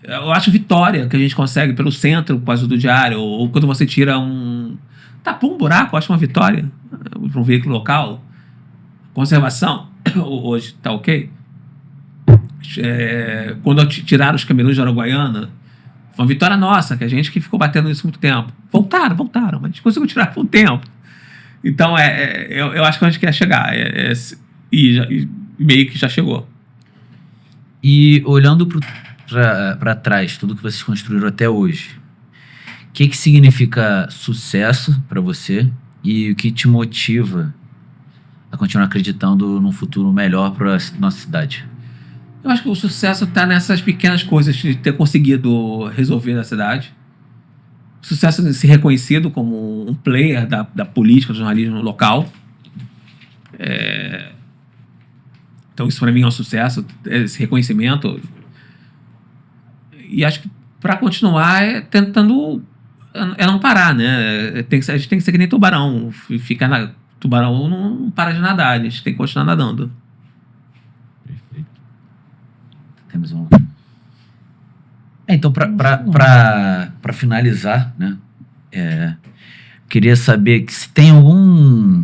Eu acho vitória que a gente consegue pelo centro, por causa do Diário, ou quando você tira tapou um buraco, eu acho uma vitória para um veículo local. Conservação, hoje tá ok. Quando tiraram os camelôs de Araguaiana, foi uma vitória nossa, que a gente que ficou batendo nisso muito tempo. Voltaram, mas a gente conseguiu tirar por um tempo. Então, eu acho que a gente quer chegar. E meio que já chegou. E olhando para trás, tudo que vocês construíram até hoje, o que significa sucesso para você e o que te motiva a continuar acreditando num futuro melhor para nossa cidade? Eu acho que o sucesso está nessas pequenas coisas de ter conseguido resolver na cidade. O sucesso de ser reconhecido como um player da política, do jornalismo local. Então isso para mim é um sucesso, esse reconhecimento. E acho que para continuar tentando não parar, né? A gente tem que ser que nem tubarão. Tubarão não para de nadar, a gente tem que continuar nadando. Temos um... Então, para finalizar, né? Queria saber se tem algum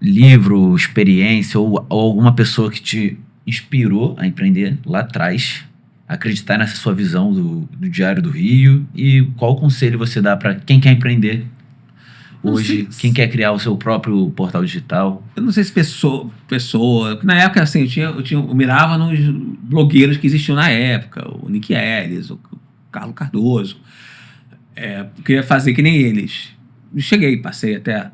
livro, experiência ou alguma pessoa que te inspirou a empreender lá atrás, acreditar nessa sua visão do Diário do Rio, e qual conselho você dá para quem quer empreender hoje, quem quer criar o seu próprio portal digital? Eu não sei se pessoa... Na época, assim, eu mirava nos blogueiros que existiam na época, o Nick Ellis, o Carlos Cardoso. Eu queria fazer que nem eles. Passei até...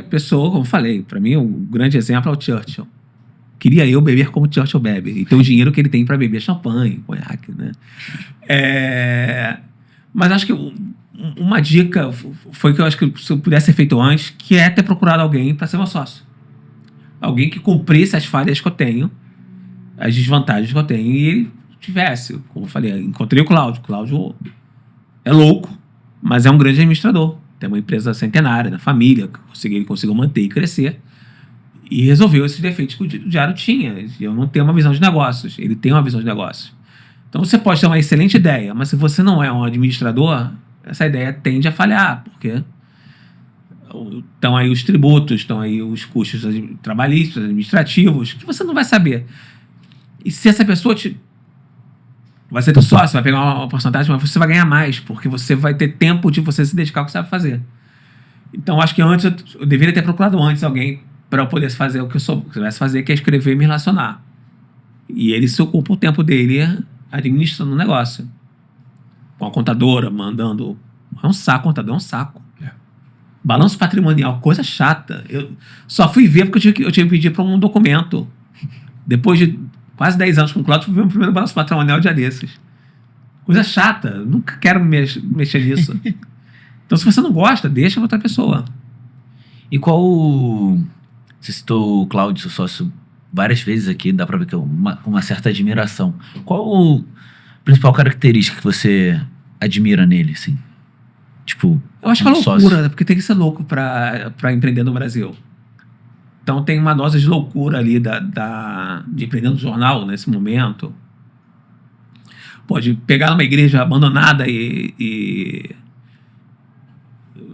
pessoa, como eu falei, para mim, o grande exemplo é o Churchill. Queria eu beber como Churchill bebe, e ter o dinheiro que ele tem para beber champanhe, conhaque, né? Mas acho que uma dica foi que eu acho que se eu pudesse ser feito antes, que é ter procurado alguém para ser meu sócio. Alguém que cumprisse as falhas que eu tenho, as desvantagens que eu tenho, e ele tivesse, como eu falei, encontrei o Cláudio. O Cláudio é louco, mas é um grande administrador. Tem uma empresa centenária na família, que ele conseguiu manter e crescer, e resolveu esses defeitos que o Diário tinha. Eu não tenho uma visão de negócios, ele tem uma visão de negócios. Então você pode ter uma excelente ideia, mas se você não é um administrador, essa ideia tende a falhar, porque estão aí os tributos, estão aí os custos trabalhistas, administrativos, que você não vai saber. E se essa pessoa vai ser teu sócio, vai pegar uma porcentagem, mas você vai ganhar mais, porque você vai ter tempo de você se dedicar ao que você sabe fazer. Então, acho que antes eu deveria ter procurado antes alguém para eu poder fazer o que eu soubesse fazer, que é escrever e me relacionar. E ele se ocupa o tempo dele administrando o negócio. com a contadora, mandando... É um saco, contador, é um saco. É. Balanço patrimonial, coisa chata. Eu só fui ver porque eu tinha que pedir para um documento. Depois de quase 10 anos com o Cláudio, fui ver o primeiro balanço patrimonial dia desses. Coisa chata. Nunca quero mexer nisso. Então, se você não gosta, deixa outra pessoa. E qual... Você citou o Cláudio, seu sócio, várias vezes aqui, dá pra ver que é uma certa admiração. Qual a principal característica que você admira nele, assim? Tipo, Eu acho que é como loucura, sócio? né? Porque tem que ser louco pra empreender no Brasil. Então tem uma dose de loucura ali de empreender no jornal nesse momento. Pode pegar uma igreja abandonada e...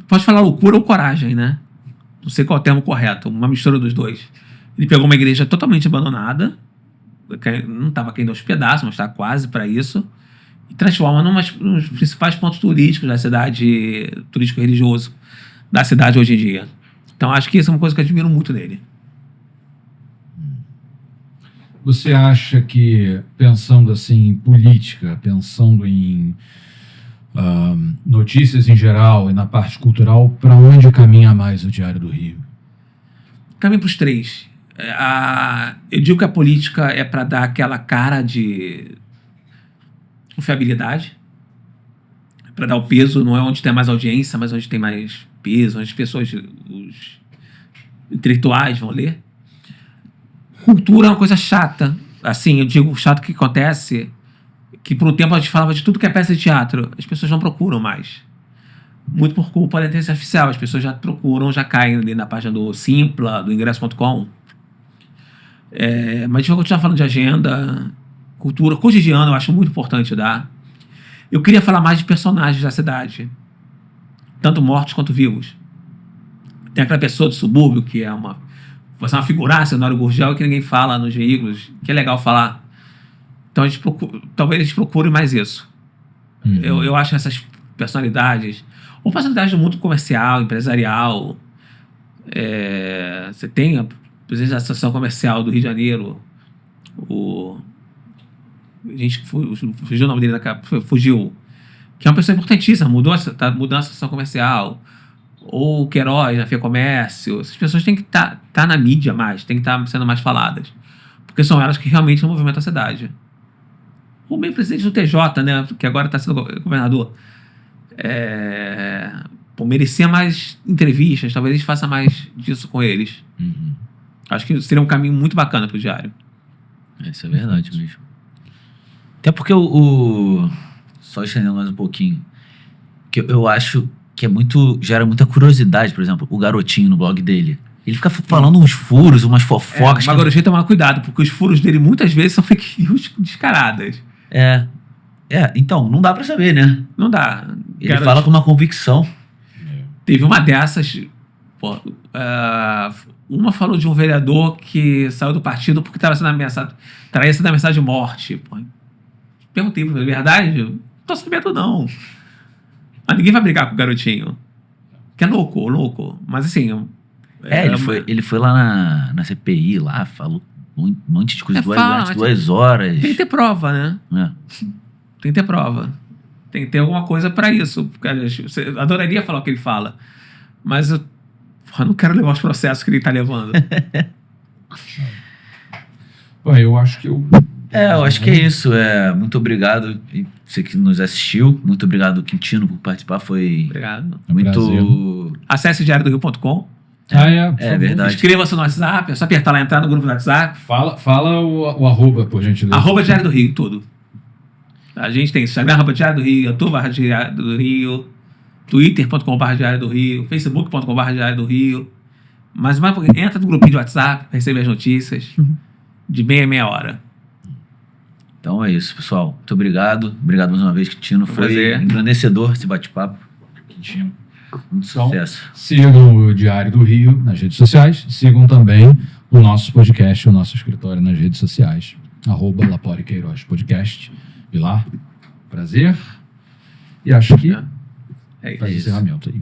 Pode falar loucura ou coragem, né? Não sei qual é o termo correto, uma mistura dos dois. Ele pegou uma igreja totalmente abandonada, que não estava caindo aos pedaços, mas está quase para isso, e transforma num dos principais pontos turísticos da cidade, turístico-religioso da cidade hoje em dia. Então acho que isso é uma coisa que eu admiro muito nele. Você acha que, pensando assim em política, pensando em notícias em geral e na parte cultural, para onde caminha mais o Diário do Rio? Caminho para os três. Eu digo que a política é para dar aquela cara de confiabilidade, para dar o peso, não é onde tem mais audiência, mas onde tem mais peso, onde as pessoas, os intelectuais vão ler. Cultura é uma coisa chata. Assim, eu digo chato que acontece, que por um tempo a gente falava de tudo que é peça de teatro. As pessoas não procuram mais. Muito por culpa da inteligência artificial. As pessoas já procuram, já caem ali na página do Simpla, do ingresso.com. Mas a gente vai continuar falando de agenda, cultura, cotidiano, eu acho muito importante dar. Eu queria falar mais de personagens da cidade, tanto mortos quanto vivos. Tem aquela pessoa do subúrbio que é uma figuraça, Honório Gurgel, que ninguém fala nos veículos, que é legal falar. Então talvez a gente procure mais isso. Uhum. Eu acho essas personalidades, ou personalidades do mundo comercial, empresarial. Você tem a presidente da Associação Comercial do Rio de Janeiro, a gente fugiu o nome dele, fugiu, que é uma pessoa importantíssima, está mudando a Associação Comercial. Ou o Queiroz, a FEComércio. Essas pessoas têm que estar na mídia mais, têm que estar sendo mais faladas. Porque são elas que realmente movimentam a cidade. O meio presidente do TJ, né, que agora está sendo governador, merecia mais entrevistas, talvez a gente faça mais disso com eles. Uhum. Acho que seria um caminho muito bacana para o Diário. Isso é verdade mesmo. Até porque só estendendo mais um pouquinho, que eu acho que gera muita curiosidade. Por exemplo, o Garotinho no blog dele. Ele fica falando uns furos, umas fofocas. Mas agora a gente tem que tomar cuidado, porque os furos dele muitas vezes são fake news descaradas. Então, não dá pra saber, né? Não dá. Ele fala com uma convicção. Teve uma dessas. Uma falou de um vereador que saiu do partido porque estava sendo ameaçado. Traía sendo ameaçado de morte. Perguntei, é verdade? Não tô sabendo, não. Mas ninguém vai brigar com o Garotinho. Que é louco. Mas assim... Ele foi lá na CPI, lá, falou um monte de coisa durante 2 horas. Tem que ter prova, né? Tem que ter prova. Tem que ter alguma coisa para isso. Você adoraria falar o que ele fala. Mas eu não quero levar os processos que ele está levando. Eu acho que eu acho que é isso. Muito obrigado. E você que nos assistiu. Muito obrigado, Quintino, por participar. Foi Obrigado. muito... Acesse diariodorio.com. É verdade. Inscreva-se no WhatsApp. É só apertar lá, entrar no grupo do WhatsApp. Fala o arroba, por gentileza. @Diário do Rio, tudo. A gente tem Instagram, @Diário do Rio, YouTube, Diário do Rio, Twitter.com/Diário do Rio, Facebook.com/Diário do Rio. Mas entra no grupinho de WhatsApp, recebe as notícias de meia hora. Então é isso, pessoal. Muito obrigado. Obrigado mais uma vez, Quintino. Foi prazer. Engrandecedor esse bate-papo. Quintino. Muito sucesso. Sigam o Diário do Rio nas redes sociais. Sigam também o nosso podcast, o nosso escritório nas redes sociais. @Lapore Queiroz Podcast. E lá, prazer. E acho que É faz isso. encerramento aí.